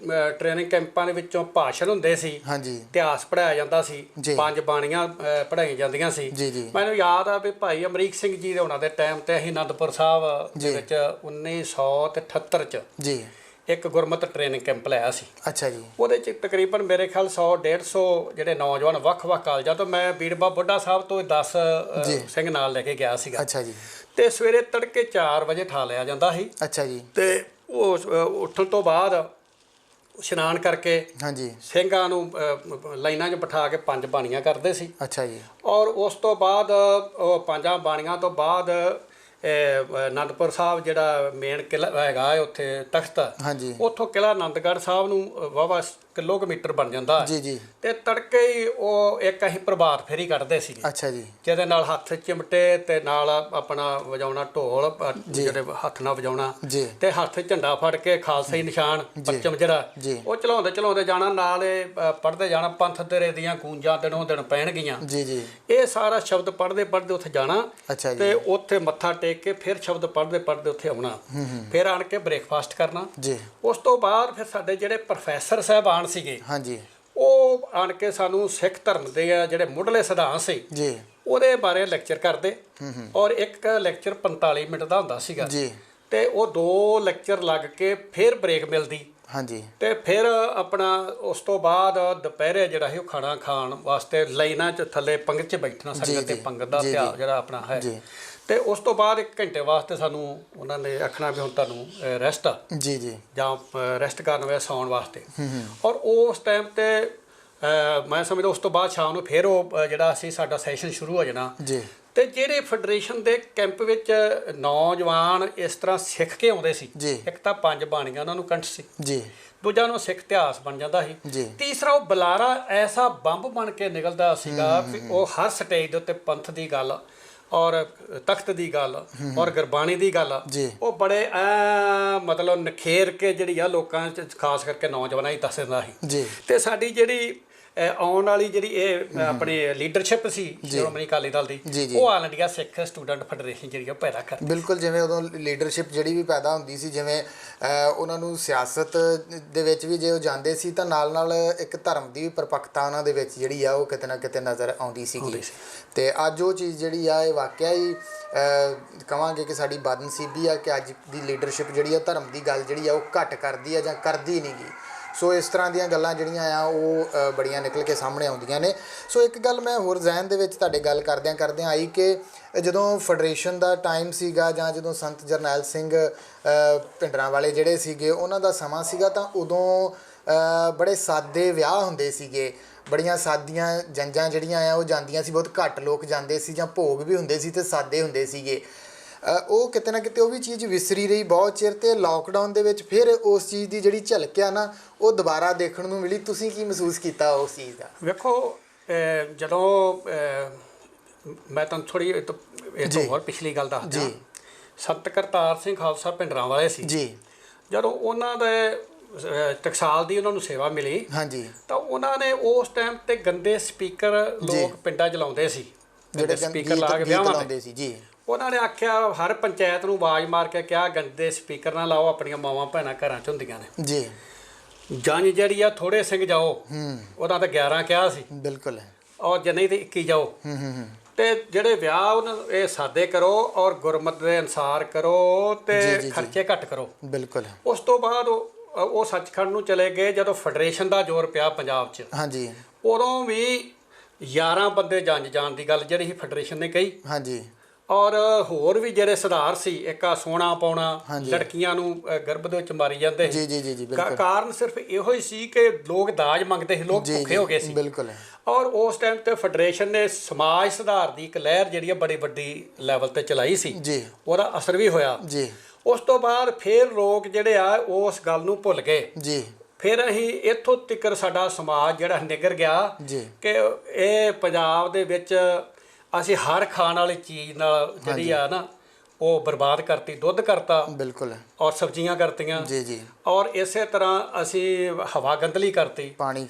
ਟ੍ਰੇਨਿੰਗ ਕੈਂਪਾਂ ਦੇ ਵਿੱਚੋਂ ਭਾਸ਼ਣ ਹੁੰਦੇ ਸੀ, ਇਤਿਹਾਸ ਪੜ੍ਹਾਇਆ ਜਾਂਦਾ ਸੀ, 5 ਬਾਣੀਆਂ ਪੜ੍ਹਾਈਆਂ ਜਾਂਦੀਆਂ ਸੀ। ਮੈਨੂੰ ਯਾਦ ਆ ਵੀ ਭਾਈ ਅਮਰੀਕ ਸਿੰਘ ਜੀ ਦੇ ਉਹਨਾਂ ਦੇ ਟਾਈਮ ਤੇ ਅਸੀਂ ਅਨੰਦਪੁਰ ਸਾਹਿਬ ਦੇ ਵਿੱਚ 1978 ਚ ਇੱਕ ਗੁਰਮਤ ਟ੍ਰੇਨਿੰਗ ਕੈਂਪ ਲਾਇਆ ਸੀ। ਅੱਛਾ ਜੀ। ਉਹਦੇ ਚ ਤਕਰੀਬਨ ਮੇਰੇ ਖਿਆਲ 100-150 ਜਿਹੜੇ ਨੌਜਵਾਨ ਵੱਖ-ਵੱਖ ਕਾਲਜਾਂ ਤੋਂ, ਮੈਂ ਬੀੜਬਾ ਬੁੱਢਾ ਸਾਹਿਬ ਤੋਂ 10 ਸਿੰਘ ਨਾਲ ਲੈ ਕੇ ਗਿਆ ਸੀਗਾ। ਅੱਛਾ ਜੀ। ਤੇ ਸਵੇਰੇ ਤੜਕੇ 4 ਵਜੇ ਠਾ ਲਿਆ ਜਾਂਦਾ ਸੀ। ਅੱਛਾ ਜੀ। ਤੇ ਉਹ ਉੱਠਣ ਤੋਂ ਬਾਅਦ ਇਸ਼ਨਾਨ ਕਰਕੇ ਸਿੰਘਾਂ ਨੂੰ ਲਾਈਨਾਂ 'ਚ ਬਿਠਾ ਕੇ 5 ਬਾਣੀਆਂ ਕਰਦੇ ਸੀ। ਅੱਛਾ ਜੀ। ਔਰ ਉਸ ਤੋਂ ਬਾਅਦ ਉਹ 5 ਬਾਣੀਆਂ ਤੋਂ ਬਾਅਦ ਅਨੰਦਪੁਰ ਸਾਹਿਬ ਜਿਹੜਾ ਮੇਨ ਕਿਲ੍ਹਾ ਹੈਗਾ ਉੱਥੇ ਤਖਤ, ਉੱਥੋਂ ਕਿਲ੍ਹਾ ਆਨੰਦਗੜ੍ਹ ਸਾਹਿਬ ਨੂੰ ਵਾਹਵਾ ਕਿਲੋਮੀਟਰ ਬਣ ਜਾਂਦਾ ਜੀ। ਤੇ ਤੜਕੇ ਹੀ ਉਹ ਇੱਕ ਅਸੀਂ ਪ੍ਰਭਾਤ ਫੇਰੀ ਕੱਢਦੇ ਸੀ। ਅੱਛਾ ਜੀ। ਜਿਹਦੇ ਨਾਲ ਹੱਥ ਚਿਮਟੇ ਤੇ ਨਾਲ ਆਪਣਾ ਵਜਾਉਣਾ ਢੋਲ, ਜਿਹੜੇ ਹੱਥ ਨਾਲ ਵਜਾਉਣਾ, ਤੇ ਹੱਥ ਝੰਡਾ ਫੜ ਕੇ ਖਾਲਸਾਈ ਨਿਸ਼ਾਨ ਪਰਚਮ ਜਿਹੜਾ ਉਹ ਚਲਾਉਂਦੇ ਜਾਣਾ, ਨਾਲ ਪੜ੍ਹਦੇ ਜਾਣਾ, ਪੰਥ ਤੇਰੇ ਦੀਆਂ ਗੂੰਜਾਂ ਦਿਨੋਂ ਦਿਨ ਪੈਣਗੀਆਂ। ਇਹ ਸਾਰਾ ਸ਼ਬਦ ਪੜ੍ਹਦੇ ਉੱਥੇ ਜਾਣਾ ਤੇ ਉੱਥੇ ਮੱਥਾ ਟੇਕ ਕੇ ਫਿਰ ਸ਼ਬਦ ਪੜ੍ਹਦੇ ਉੱਥੇ ਆਉਣਾ, ਫਿਰ ਆਣ ਕੇ ਬ੍ਰੇਕਫਾਸਟ ਕਰਨਾ। ਉਸ ਤੋਂ ਬਾਅਦ ਫਿਰ ਸਾਡੇ ਜਿਹੜੇ ਪ੍ਰੋਫੈਸਰ ਸਾਹਿਬਾਨ ਸੀਗੇ, ਉਹ ਆਣ ਕੇ ਸਾਨੂੰ ਸਿੱਖ ਧਰਮ ਦੇ ਜਿਹੜੇ ਮੁੱਢਲੇ ਸਿਧਾਂਤ ਸੀ ਉਹਦੇ ਬਾਰੇ ਲੈਕਚਰ ਕਰਦੇ, ਔਰ ਇੱਕ ਲੈਕਚਰ 45 ਮਿੰਟ ਦਾ ਹੁੰਦਾ ਸੀਗਾ। ਤੇ ਉਹ 2 ਲੈਕਚਰ ਲੱਗ ਕੇ ਫਿਰ ਬ੍ਰੇਕ ਮਿਲਦੀ। ਤੇ ਫਿਰ ਆਪਣਾ ਉਸ ਤੋਂ ਬਾਅਦ ਦੁਪਹਿਰੇ ਜਿਹੜਾ ਸੀ ਉਹ ਖਾਣਾ ਖਾਣ ਵਾਸਤੇ ਲਾਈਨਾਂ 'ਚ ਥੱਲੇ ਪੰਗਤ 'ਚ ਬੈਠਣਾ, ਸੰਗਤ ਤੇ ਪੰਗਤ ਦਾ ਇਤਿਹਾਸ ਜਿਹੜਾ ਆਪਣਾ ਹੈ। ਤੇ ਉਸ ਤੋਂ ਬਾਅਦ 1 ਘੰਟੇ ਵਾਸਤੇ ਸਾਨੂੰ ਉਹਨਾਂ ਨੇ ਆਖਣਾ ਵੀ ਹੁਣ ਤੁਹਾਨੂੰ ਰੈਸਟ ਆ ਜਾਂ ਰੈਸਟ ਕਰਨ ਵੇ ਸੌਣ ਵਾਸਤੇ। ਔਰ ਉਸ ਟਾਈਮ ਤੇ ਮੈਂ ਸਮਝਦਾ ਉਸ ਤੋਂ ਬਾਅਦ ਸ਼ਾਮ ਨੂੰ ਫਿਰ ਉਹ ਜਿਹੜਾ ਸੀ ਸਾਡਾ ਸੈਸ਼ਨ ਸ਼ੁਰੂ ਹੋ ਜਾਣਾ। ਤੇ ਜਿਹੜੇ ਫੈਡਰੇਸ਼ਨ ਦੇ ਕੈਂਪ ਵਿੱਚ ਨੌਜਵਾਨ ਇਸ ਤਰ੍ਹਾਂ ਸਿੱਖ ਕੇ ਆਉਂਦੇ ਸੀ, ਇੱਕ ਤਾਂ 5 ਬਾਣੀਆਂ ਉਹਨਾਂ ਨੂੰ ਕੰਠ ਸੀ, ਦੂਜਾ ਨੂੰ ਸਿੱਖ ਇਤਿਹਾਸ ਬਣ ਜਾਂਦਾ ਸੀ, ਤੀਸਰਾ ਉਹ ਬੁਲਾਰਾ ਐਸਾ ਬੰਬ ਬਣ ਕੇ ਨਿਕਲਦਾ ਸੀਗਾ ਕਿ ਉਹ ਹਰ ਸਟੇਜ ਦੇ ਉੱਤੇ ਪੰਥ ਦੀ ਗੱਲ ਔਰ ਤਖਤ ਦੀ ਗੱਲ ਔਰ ਗੁਰਬਾਣੀ ਦੀ ਗੱਲ ਉਹ ਬੜੇ ਮਤਲਬ ਨਿਖੇਰ ਕੇ ਜਿਹੜੀ ਆ ਲੋਕਾਂ 'ਚ ਖਾਸ ਕਰਕੇ ਨੌਜਵਾਨਾਂ ਹੀ ਦੱਸ ਦਿੰਦਾ ਸੀ। ਤੇ ਸਾਡੀ ਜਿਹੜੀ ਆਉਣ ਵਾਲੀ ਜਿਹੜੀ ਇਹ ਆਪਣੀ ਲੀਡਰਸ਼ਿਪ ਸੀ ਸ਼੍ਰੋਮਣੀ ਅਕਾਲੀ ਦਲ ਦੀ, ਉਹ ਆਲ ਇੰਡੀਆ ਸਿੱਖ ਸਟੂਡੈਂਟ ਫੈਡਰੇਸ਼ਨ ਜਿਹੜੀ ਉਹ ਪੈਦਾ ਕਰ। ਬਿਲਕੁਲ, ਜਿਵੇਂ ਉਦੋਂ ਲੀਡਰਸ਼ਿਪ ਜਿਹੜੀ ਵੀ ਪੈਦਾ ਹੁੰਦੀ ਸੀ, ਜਿਵੇਂ ਉਹਨਾਂ ਨੂੰ ਸਿਆਸਤ ਦੇ ਵਿੱਚ ਵੀ ਜੇ ਉਹ ਜਾਂਦੇ ਸੀ ਤਾਂ ਨਾਲ ਨਾਲ ਇੱਕ ਧਰਮ ਦੀ ਵੀ ਪਰਪੱਕਤਾ ਉਹਨਾਂ ਦੇ ਵਿੱਚ ਜਿਹੜੀ ਆ ਉਹ ਕਿਤੇ ਨਾ ਕਿਤੇ ਨਜ਼ਰ ਆਉਂਦੀ ਸੀਗੀ। ਤੇ ਅੱਜ ਉਹ ਚੀਜ਼ ਜਿਹੜੀ ਆ ਇਹ ਵਾਕਿਆ ਹੀ ਕਹਾਂਗੇ ਕਿ ਸਾਡੀ ਬਦਨਸੀਬੀ ਆ ਕਿ ਅੱਜ ਦੀ ਲੀਡਰਸ਼ਿਪ ਜਿਹੜੀ ਆ ਧਰਮ ਦੀ ਗੱਲ ਜਿਹੜੀ ਆ ਉਹ ਘੱਟ ਕਰਦੀ ਆ ਜਾਂ ਕਰਦੀ ਨਹੀਂ ਗੀ। ਸੋ ਇਸ ਤਰ੍ਹਾਂ ਦੀਆਂ ਗੱਲਾਂ ਜਿਹੜੀਆਂ ਆ ਉਹ ਬੜੀਆਂ ਨਿਕਲ ਕੇ ਸਾਹਮਣੇ ਆਉਂਦੀਆਂ ਨੇ। ਸੋ ਇੱਕ ਗੱਲ ਮੈਂ ਹੋਰ ਜ਼ਹਿਨ ਦੇ ਵਿੱਚ ਤੁਹਾਡੇ ਗੱਲ ਕਰਦਿਆਂ ਆਈ ਕਿ ਜਦੋਂ ਫੈਡਰੇਸ਼ਨ ਦਾ ਟਾਈਮ ਸੀਗਾ ਜਾਂ ਜਦੋਂ ਸੰਤ ਜਰਨੈਲ ਸਿੰਘ ਭਿੰਡਰਾਂਵਾਲੇ ਜਿਹੜੇ ਸੀਗੇ ਉਹਨਾਂ ਦਾ ਸਮਾਂ ਸੀਗਾ, ਤਾਂ ਉਦੋਂ ਬੜੇ ਸਾਦੇ ਵਿਆਹ ਹੁੰਦੇ ਸੀਗੇ, ਬੜੀਆਂ ਸਾਦੀਆਂ ਜੰਜਾਂ ਜਿਹੜੀਆਂ ਆ ਉਹ ਜਾਂਦੀਆਂ ਸੀ, ਬਹੁਤ ਘੱਟ ਲੋਕ ਜਾਂਦੇ ਸੀ, ਜਾਂ ਭੋਗ ਵੀ ਹੁੰਦੇ ਸੀ ਤੇ ਸਾਦੇ ਹੁੰਦੇ ਸੀਗੇ। ਉਹ ਕਿਤੇ ਨਾ ਕਿਤੇ ਉਹ ਵੀ ਚੀਜ਼ ਵਿਸਰੀ ਰਹੀ ਬਹੁਤ ਚਿਰ, ਤੇ ਲਾਕਡਾਊਨ ਦੇ ਵਿੱਚ ਫਿਰ ਉਸ ਚੀਜ਼ ਦੀ ਜਿਹੜੀ ਝਲਕ ਆ ਨਾ ਉਹ ਦੁਬਾਰਾ ਦੇਖਣ ਨੂੰ ਮਿਲੀ। ਤੁਸੀਂ ਕੀ ਮਹਿਸੂਸ ਕੀਤਾ ਉਸ ਚੀਜ਼ ਦਾ? ਵੇਖੋ, ਜਦੋਂ ਮੈਂ ਤੁਹਾਨੂੰ ਥੋੜ੍ਹੀ ਇਹ ਤੋਂ ਹੋਰ ਪਿਛਲੀ ਗੱਲ ਦੱਸਦਾ। ਸੰਤ ਕਰਤਾਰ ਸਿੰਘ ਖਾਲਸਾ ਭਿੰਡਰਾਂਵਾਲੇ ਸੀ, ਜਦੋਂ ਉਹਨਾਂ ਦੇ ਟਕਸਾਲ ਦੀ ਉਹਨਾਂ ਨੂੰ ਸੇਵਾ ਮਿਲੀ। ਹਾਂਜੀ। ਤਾਂ ਉਹਨਾਂ ਨੇ ਉਸ ਟਾਈਮ ਤੇ ਗੰਦੇ ਸਪੀਕਰ ਲੋਕ ਪਿੰਡਾਂ 'ਚ ਲਾਉਂਦੇ ਸੀ, ਜਿਹੜੇ ਸਪੀਕਰ ਲਾ ਕੇ ਵਿਆਹਾਂ ਤੇ ਸੀ ਜੀ। ਉਹਨਾਂ ਨੇ ਆਖਿਆ, ਹਰ ਪੰਚਾਇਤ ਨੂੰ ਆਵਾਜ਼ ਮਾਰ ਕੇ ਕਿਹਾ ਗੰਦੇ ਸਪੀਕਰ ਨਾ ਲਾਓ, ਆਪਣੀਆਂ ਮਾਵਾਂ ਭੈਣਾਂ ਘਰਾਂ 'ਚ ਹੁੰਦੀਆਂ ਨੇ ਜੀ। ਜੰਝ ਜਿਹੜੀ ਆ ਥੋੜੇ ਸਿੰਘ ਜਾਓ, ਉਹਨਾਂ ਤਾਂ 11 ਕਿਹਾ ਸੀ, ਬਿਲਕੁਲ, ਔਰ ਜੇ ਨਹੀਂ ਤੇ 21 ਜਾਓ। ਤੇ ਜਿਹੜੇ ਵਿਆਹ ਉਹਨਾਂ ਇਹ ਸਾਦੇ ਕਰੋ ਔਰ ਗੁਰਮਤ ਦੇ ਅਨੁਸਾਰ ਕਰੋ ਤੇ ਖਰਚੇ ਘੱਟ ਕਰੋ। ਬਿਲਕੁਲ। ਉਸ ਤੋਂ ਬਾਅਦ ਉਹ ਸੱਚਖੰਡ ਨੂੰ ਚਲੇ ਗਏ ਜਦੋਂ ਫੈਡਰੇਸ਼ਨ ਦਾ ਜ਼ੋਰ ਪਿਆ ਪੰਜਾਬ 'ਚ। ਹਾਂਜੀ। ਉਦੋਂ ਵੀ 11 ਬੰਦੇ ਜੰਝ ਜਾਣ ਦੀ ਗੱਲ ਜਿਹੜੀ ਸੀ ਫੈਡਰੇਸ਼ਨ ਨੇ ਕਹੀ। ਹਾਂਜੀ। ਔਰ ਹੋਰ ਵੀ ਜਿਹੜੇ ਸੁਧਾਰ ਸੀ, ਇੱਕ ਆ ਸੋਨਾ ਪਾਉਣਾ, ਲੜਕੀਆਂ ਨੂੰ ਗਰਭ ਦੇ ਵਿੱਚ ਮਾਰੀ ਜਾਂਦੇ ਜੀ ਜੀ ਜੀ ਬਿਲਕੁਲ। ਕਾਰਨ ਸਿਰਫ ਇਹੋ ਹੀ ਸੀ ਕਿ ਲੋਕ ਦਾਜ ਮੰਗਦੇ ਸੀ, ਲੋਕ ਭੁੱਖੇ ਹੋ ਗਏ ਸੀ। ਬਿਲਕੁਲ। ਔਰ ਉਸ ਟਾਈਮ ਤੇ ਫੈਡਰੇਸ਼ਨ ਨੇ ਸਮਾਜ ਸੁਧਾਰ ਦੀ ਇੱਕ ਲਹਿਰ ਜਿਹੜੀ ਆ ਬੜੀ ਵੱਡੀ ਲੈਵਲ ਤੇ ਚਲਾਈ ਸੀ ਜੀ। ਉਹਦਾ ਅਸਰ ਵੀ ਹੋਇਆ ਜੀ। ਉਸ ਤੋਂ ਬਾਅਦ ਫਿਰ ਲੋਕ ਜਿਹੜੇ ਆ ਉਸ ਗੱਲ ਨੂੰ ਭੁੱਲ ਗਏ ਜੀ। ਫਿਰ ਅਸੀਂ ਇੱਥੋਂ ਤੱਕ ਸਾਡਾ ਸਮਾਜ ਜਿਹੜਾ ਨਿਗਰ ਗਿਆ ਜੀ ਕਿ ਇਹ ਪੰਜਾਬ ਦੇ ਵਿੱਚ ਅਸੀਂ ਹਰ ਖਾਣ ਵਾਲੀ ਚੀਜ਼ ਨਾਲ ਜਿਹੜੀ ਆ ਨਾ ਉਹ ਬਰਬਾਦ ਕਰਤੀ, ਦੁੱਧ ਕਰਤਾ। ਬਿਲਕੁਲ। ਔਰ ਸਬਜ਼ੀਆਂ ਕਰਤੀਆਂ। ਜੀ ਜੀ। ਔਰ ਇਸੇ ਤਰ੍ਹਾਂ ਅਸੀਂ ਹਵਾ ਗੰਦਲੀ ਕਰਤੀ, ਪਾਣੀ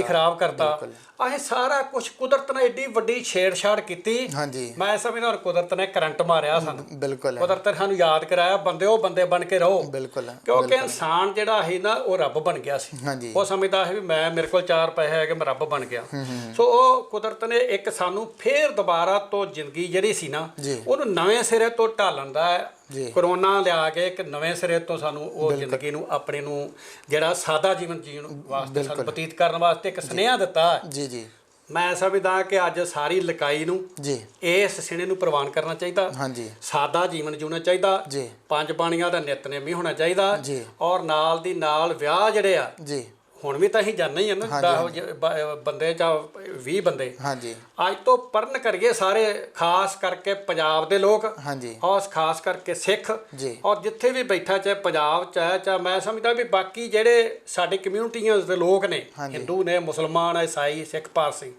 ਖਰਾਬ ਕਰਤਾ। ਅਸੀਂ ਸਾਰਾ ਕੁਝ ਕੁਦਰਤ ਨੇ ਏਡੀ ਵੱਡੀ ਛੇੜਛਾੜ ਕੀਤੀ। ਹਾਂਜੀ। ਮੈਂ ਸਮਝਦਾ ਕੁਦਰਤ ਨੇ ਕਰੰਟ ਮਾਰਿਆ ਸਾਨੂੰ। ਬਿਲਕੁਲ। ਕੁਦਰਤ ਨੇ ਸਾਨੂੰ ਯਾਦ ਕਰਾਇਆ, ਬੰਦੇ ਉਹ ਬੰਦੇ ਬਣ ਕੇ ਰਹੋ। ਬਿਲਕੁਲ। ਕਿਉਂਕਿ ਇਨਸਾਨ ਜਿਹੜਾ ਸੀ ਨਾ ਉਹ ਰੱਬ ਬਣ ਗਿਆ ਸੀ। ਹਾਂਜੀ। ਉਹ ਸਮਝਦਾ ਸੀ ਵੀ ਮੇਰੇ ਕੋਲ 4 ਪੈਸੇ ਹੈਗੇ, ਮੈਂ ਰੱਬ ਬਣ ਗਿਆ। ਸੋ ਉਹ ਕੁਦਰਤ ਨੇ ਇੱਕ ਸਾਨੂੰ ਫੇਰ ਦੁਬਾਰਾ ਤੋਂ ਜ਼ਿੰਦਗੀ ਜਿਹੜੀ ਸੀ ਨਾ ਉਹਨੂੰ ਨਵੇਂ ਸਿਰੇ ਤੋਂ ਢਾਲਣ ਦਾ ਕਰੋਨਾ ਲਿਆ ਕੇ ਇੱਕ ਨਵੇਂ ਸਿਰੇ ਤੋਂ ਸਾਨੂੰ ਉਹ ਜ਼ਿੰਦਗੀ ਨੂੰ ਆਪਣੇ ਨੂੰ ਜਿਹੜਾ ਸਾਦਾ ਜੀਵਨ ਜੀਣ ਵਾਸਤੇ, ਸਾਨੂੰ ਬਤੀਤ ਕਰਨ ਵਾਸਤੇ ਇੱਕ ਸੁਨੇਹਾ ਦਿੱਤਾ। ਜੀ ਜੀ। ਮੈਂ ਸਮਝਦਾ ਕਿ ਅੱਜ ਸਾਰੀ ਲਕਾਈ ਨੂੰ ਇਸ ਸਿਣੇ ਨੂੰ ਪ੍ਰਵਾਨ ਕਰਨਾ ਚਾਹੀਦਾ। ਹਾਂਜੀ। ਸਾਦਾ ਜੀਵਨ ਜਿਉਣਾ ਚਾਹੀਦਾ। 5 ਬਾਣੀਆਂ ਦਾ ਨਿਤਨੇਮ ਵੀ ਹੋਣਾ ਚਾਹੀਦਾ। ਔਰ ਨਾਲ ਦੀ ਨਾਲ ਵਿਆਹ ਜਿਹੜੇ ਆ ਹੁਣ ਵੀ ਤਾਂ ਅਸੀਂ ਜਾਣਦੇ ਹੀ ਆ ਨਾ, 10 ਬੰਦੇ ਜਾਂ 20 ਬੰਦੇ। ਹਾਂਜੀ। ਅੱਜ ਤੋਂ ਪਰਨ ਕਰੀਏ ਸਾਰੇ, ਖਾਸ ਕਰਕੇ ਪੰਜਾਬ ਦੇ ਲੋਕ। ਹਾਂਜੀ। ਔਰ ਖਾਸ ਕਰਕੇ ਸਿੱਖ। ਔਰ ਜਿੱਥੇ ਵੀ ਬੈਠਾ, ਚਾਹੇ ਪੰਜਾਬ 'ਚ ਹੈ, ਚਾਹੇ ਮੈਂ ਸਮਝਦਾ ਵੀ ਬਾਕੀ ਜਿਹੜੇ ਸਾਡੇ ਕਮਿਊਨਿਟੀਆਂ ਦੇ ਲੋਕ ਨੇ, ਹਿੰਦੂ ਨੇ, ਮੁਸਲਮਾਨ, ਈਸਾਈ, ਸਿੱਖ, ਪਾਰਸੀ,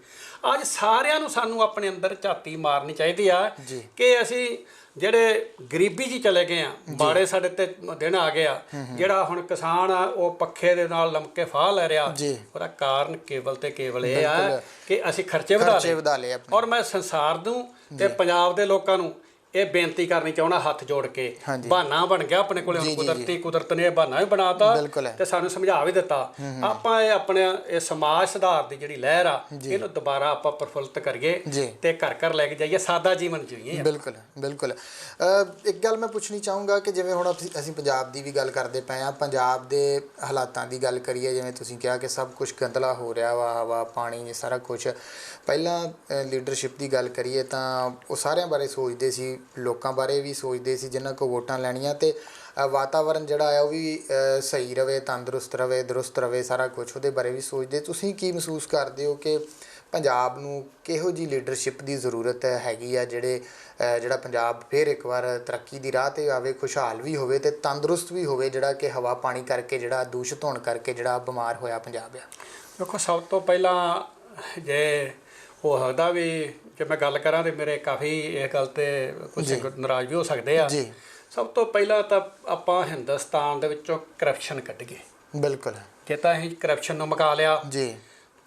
ਅੱਜ ਸਾਰਿਆਂ ਨੂੰ ਸਾਨੂੰ ਆਪਣੇ ਅੰਦਰ ਝਾਤੀ ਮਾਰਨੀ ਚਾਹੀਦੀ ਆ ਕਿ ਅਸੀਂ ਜਿਹੜੇ ਗਰੀਬੀ 'ਚ ਚਲੇ ਗਏ ਆ, ਬਾੜੇ ਸਾਡੇ ਤੇ ਦਿਨ ਆ ਗਏ ਆ। ਜਿਹੜਾ ਹੁਣ ਕਿਸਾਨ ਆ ਉਹ ਪੱਖੇ ਦੇ ਨਾਲ ਲਮਕੇ ਫਾਹ ਲੈ ਰਿਹਾ, ਉਹਦਾ ਕਾਰਨ ਕੇਵਲ ਤੇ ਕੇਵਲ ਇਹ ਆ ਕਿ ਅਸੀਂ ਖਰਚੇ ਵਧਾ ਲਏ। ਔਰ ਮੈਂ ਸੰਸਾਰ ਨੂੰ ਤੇ ਪੰਜਾਬ ਦੇ ਲੋਕਾਂ ਨੂੰ ਇਹ ਬੇਨਤੀ ਕਰਨੀ ਚਾਹੁੰਦਾ ਹੱਥ ਜੋੜ ਕੇ, ਬਹਾਨਾ ਬਣ ਗਿਆ ਆਪਣੇ ਕੋਲੇ ਹੁਣ, ਕੁਦਰਤ ਨੇ ਇਹ ਬਹਾਨਾ ਵੀ ਬਣਾਤਾ ਤੇ ਸਾਨੂੰ ਸਮਝਾ ਵੀ ਦਿੱਤਾ। ਆਪਾਂ ਇਹ ਆਪਣੇ ਇਹ ਸਮਾਜ ਸੁਧਾਰ ਦੀ ਜਿਹੜੀ ਲਹਿਰ ਆ ਇਹਨੂੰ ਦੁਬਾਰਾ ਆਪਾਂ ਪ੍ਰਫੁੱਲਤ ਕਰੀਏ ਤੇ ਘਰ ਘਰ ਲੈ ਕੇ ਜਾਈਏ, ਸਾਦਾ ਜੀਵਨ ਜੀਈਏ। ਬਿਲਕੁਲ ਬਿਲਕੁਲ। ਇੱਕ ਗੱਲ ਮੈਂ ਪੁੱਛਣੀ ਚਾਹੂੰਗਾ ਕਿ ਜਿਵੇਂ ਹੁਣ ਅਸੀਂ ਪੰਜਾਬ ਦੀ ਵੀ ਗੱਲ ਕਰਦੇ ਪਏ ਹਾਂ, ਪੰਜਾਬ ਦੇ ਹਾਲਾਤਾਂ ਦੀ ਗੱਲ ਕਰੀਏ, ਜਿਵੇਂ ਤੁਸੀਂ ਕਿਹਾ ਕਿ ਸਭ ਕੁਝ ਗੰਦਲਾ ਹੋ ਰਿਹਾ ਵਾ, ਹਵਾ ਪਾਣੀ ਸਾਰਾ ਕੁਝ। ਪਹਿਲਾਂ ਲੀਡਰਸ਼ਿਪ ਦੀ ਗੱਲ ਕਰੀਏ ਤਾਂ ਉਹ ਸਾਰਿਆਂ ਬਾਰੇ ਸੋਚਦੇ ਸੀ, ਲੋਕਾਂ ਬਾਰੇ ਵੀ ਸੋਚਦੇ ਸੀ ਜਿਨ੍ਹਾਂ ਕੋਲ ਵੋਟਾਂ ਲੈਣੀਆਂ, ਤੇ ਵਾਤਾਵਰਨ ਜਿਹੜਾ ਆ ਉਹ ਵੀ ਸਹੀ ਰਵੇ, ਤੰਦਰੁਸਤ ਰਵੇ, ਦਰੁਸਤ ਰਵੇ, ਸਾਰਾ ਕੁਝ ਉਹਦੇ ਬਾਰੇ ਵੀ ਸੋਚਦੇ। ਤੁਸੀਂ ਕੀ ਮਹਿਸੂਸ ਕਰਦੇ ਹੋ ਕਿ ਪੰਜਾਬ ਨੂੰ ਕਿਹੋ ਜਿਹੀ ਲੀਡਰਸ਼ਿਪ ਦੀ ਜ਼ਰੂਰਤ ਹੈਗੀ ਆ ਜਿਹੜਾ ਪੰਜਾਬ ਫਿਰ ਇੱਕ ਵਾਰ ਤਰੱਕੀ ਦੀ ਰਾਹ 'ਤੇ ਆਵੇ, ਖੁਸ਼ਹਾਲ ਵੀ ਹੋਵੇ ਅਤੇ ਤੰਦਰੁਸਤ ਵੀ ਹੋਵੇ, ਜਿਹੜਾ ਕਿ ਹਵਾ ਪਾਣੀ ਕਰਕੇ, ਜਿਹੜਾ ਦੂਸ਼ਿਤ ਹੋਣ ਕਰਕੇ ਜਿਹੜਾ ਬਿਮਾਰ ਹੋਇਆ ਪੰਜਾਬ ਆ? ਦੇਖੋ, ਸਭ ਤੋਂ ਪਹਿਲਾਂ ਜੇ ਹੋ ਸਕਦਾ ਵੀ ਜੇ ਮੈਂ ਗੱਲ ਕਰਾਂ ਤਾਂ ਮੇਰੇ ਕਾਫੀ ਇਹ ਗੱਲ 'ਤੇ ਕੁਝ ਨਾਰਾਜ਼ ਵੀ ਹੋ ਸਕਦੇ ਆ। ਸਭ ਤੋਂ ਪਹਿਲਾਂ ਤਾਂ ਆਪਾਂ ਹਿੰਦੁਸਤਾਨ ਦੇ ਵਿੱਚੋਂ ਕਰਪਸ਼ਨ ਕੱਢੀਏ। ਬਿਲਕੁਲ। ਜੇ ਤਾਂ ਅਸੀਂ ਕਰਪਸ਼ਨ ਨੂੰ ਮੁਕਾ ਲਿਆ,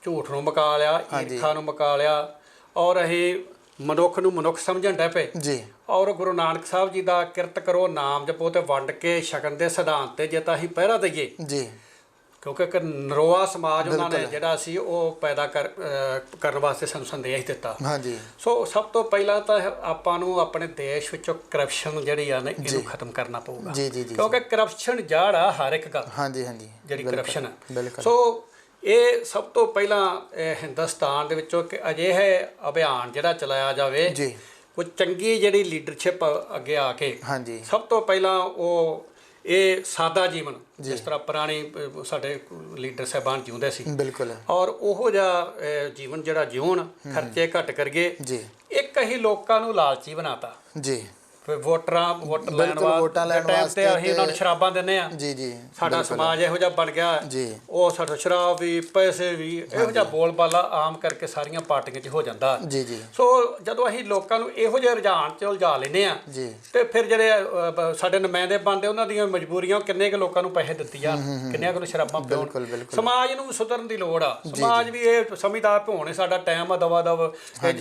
ਝੂਠ ਨੂੰ ਮੁਕਾ ਲਿਆ, ਈਰਖਾ ਨੂੰ ਮੁਕਾ ਲਿਆ, ਔਰ ਅਸੀਂ ਮਨੁੱਖ ਨੂੰ ਮਨੁੱਖ ਸਮਝਣ ਡੈ ਪਏ। ਔਰ ਗੁਰੂ ਨਾਨਕ ਸਾਹਿਬ ਜੀ ਦਾ ਕਿਰਤ ਕਰੋ, ਨਾਮ ਜਪੋ ਤੇ ਵੰਡ ਕੇ ਛਕਣ ਦੇ ਸਿਧਾਂਤ 'ਤੇ ਜੇ ਤਾਂ ਅਸੀਂ ਪਹਿਰਾ ਦਈਏ, ਕਿਉਂਕਿ ਇੱਕ ਨਰੋਆ ਸਮਾਜ ਉਹਨਾਂ ਨੇ ਜਿਹੜਾ ਸੀ ਉਹ ਪੈਦਾ ਕਰਨ ਵਾਸਤੇ ਸਾਨੂੰ ਸੰਦੇਸ਼ ਦਿੱਤਾ। ਸੋ ਸਭ ਤੋਂ ਪਹਿਲਾਂ ਤਾਂ ਆਪਾਂ ਨੂੰ ਆਪਣੇ ਦੇਸ਼ ਵਿੱਚੋਂ ਕਰਪਸ਼ਨ ਜਿਹੜੀ ਆ ਨਾ ਇਹਨੂੰ ਖਤਮ ਕਰਨਾ ਪਊਗਾ, ਕਿਉਂਕਿ ਕਰਪਸ਼ਨ ਜੜ ਆ ਹਰ ਇੱਕ ਗੱਲ ਜਿਹੜੀ ਕਰਪਸ਼ਨ ਹੈ। ਸੋ ਇਹ ਸਭ ਤੋਂ ਪਹਿਲਾਂ ਹਿੰਦੁਸਤਾਨ ਦੇ ਵਿੱਚੋਂ ਕਿ ਅਜਿਹੇ ਅਭਿਆਨ ਜਿਹੜਾ ਚਲਾਇਆ ਜਾਵੇ, ਕੋਈ ਚੰਗੀ ਜਿਹੜੀ ਲੀਡਰਸ਼ਿਪ ਅੱਗੇ ਆ ਕੇ ਸਭ ਤੋਂ ਪਹਿਲਾਂ ਉਹ ਇਹ ਸਾਦਾ ਜੀਵਨ, ਜਿਸ ਤਰ੍ਹਾਂ ਪੁਰਾਣੇ ਸਾਡੇ ਲੀਡਰ ਸਾਹਿਬਾਨ ਜਿਉਂਦੇ ਸੀ, ਔਰ ਉਹੋ ਜਿਹਾ ਜੀਵਨ ਜਿਹੜਾ ਜਿਉਣ, ਖਰਚੇ ਘੱਟ ਕਰੀਏ। ਇੱਕ ਅਸੀਂ ਲੋਕਾਂ ਨੂੰ ਲਾਲਚੀ ਬਣਾਤਾ। ਵੋਟਰ ਲੈਣ ਵੋਟਾਂ ਲੈਣ ਟਾਈਮ ਤੇ ਵਾਸਤੇ ਅਸੀਂ ਉਹਨਾਂ ਨੂੰ ਸ਼ਰਾਬਾਂ ਦਿੰਦੇ ਆ। ਜੀ ਸਾਡਾ ਸਮਾਜ ਇਹੋ ਜਿਹਾ ਬਣ ਗਿਆ ਜੀ, ਉਹ ਸਾਡਾ ਸ਼ਰਾਬ ਵੀ ਪੈਸੇ ਵੀ ਇਹੋ ਜਿਹਾ ਬੋਲਬਾਲਾ ਆਮ ਕਰਕੇ ਸਾਰੀਆਂ ਪਾਰਟੀਆਂ 'ਚ ਹੋ ਜਾਂਦਾ ਜੀ। ਸੋ ਜਦੋਂ ਅਸੀਂ ਲੋਕਾਂ ਨੂੰ ਇਹੋ ਜਿਹੇ ਰੁਝਾਨ 'ਚ ਉਲਝਾ ਲੈਂਦੇ ਆ ਜੀ, ਤੇ ਫਿਰ ਜਿਹੜੇ ਸਾਡੇ ਨੁਮਾਇੰਦੇ ਬਣਦੇ ਉਹਨਾਂ ਦੀਆਂ ਮਜਬੂਰੀਆਂ ਕਿੰਨੇ ਕੁ ਲੋਕਾਂ ਨੂੰ ਪੈਸੇ ਦਿੱਤੀ ਆ, ਕਿੰਨਿਆਂ ਕੁ ਨੂੰ ਸ਼ਰਾਬਾਂ ਪਿਉਣ। ਸਮਾਜ ਨੂੰ ਸੁਧਰਨ ਦੀ ਲੋੜ ਆ। ਸਮਾਜ ਵੀ ਇਹ ਸਮਝਦਾ ਭੋਣੇ ਸਾਡਾ ਟਾਈਮ ਆ ਦਵਾ ਦਵ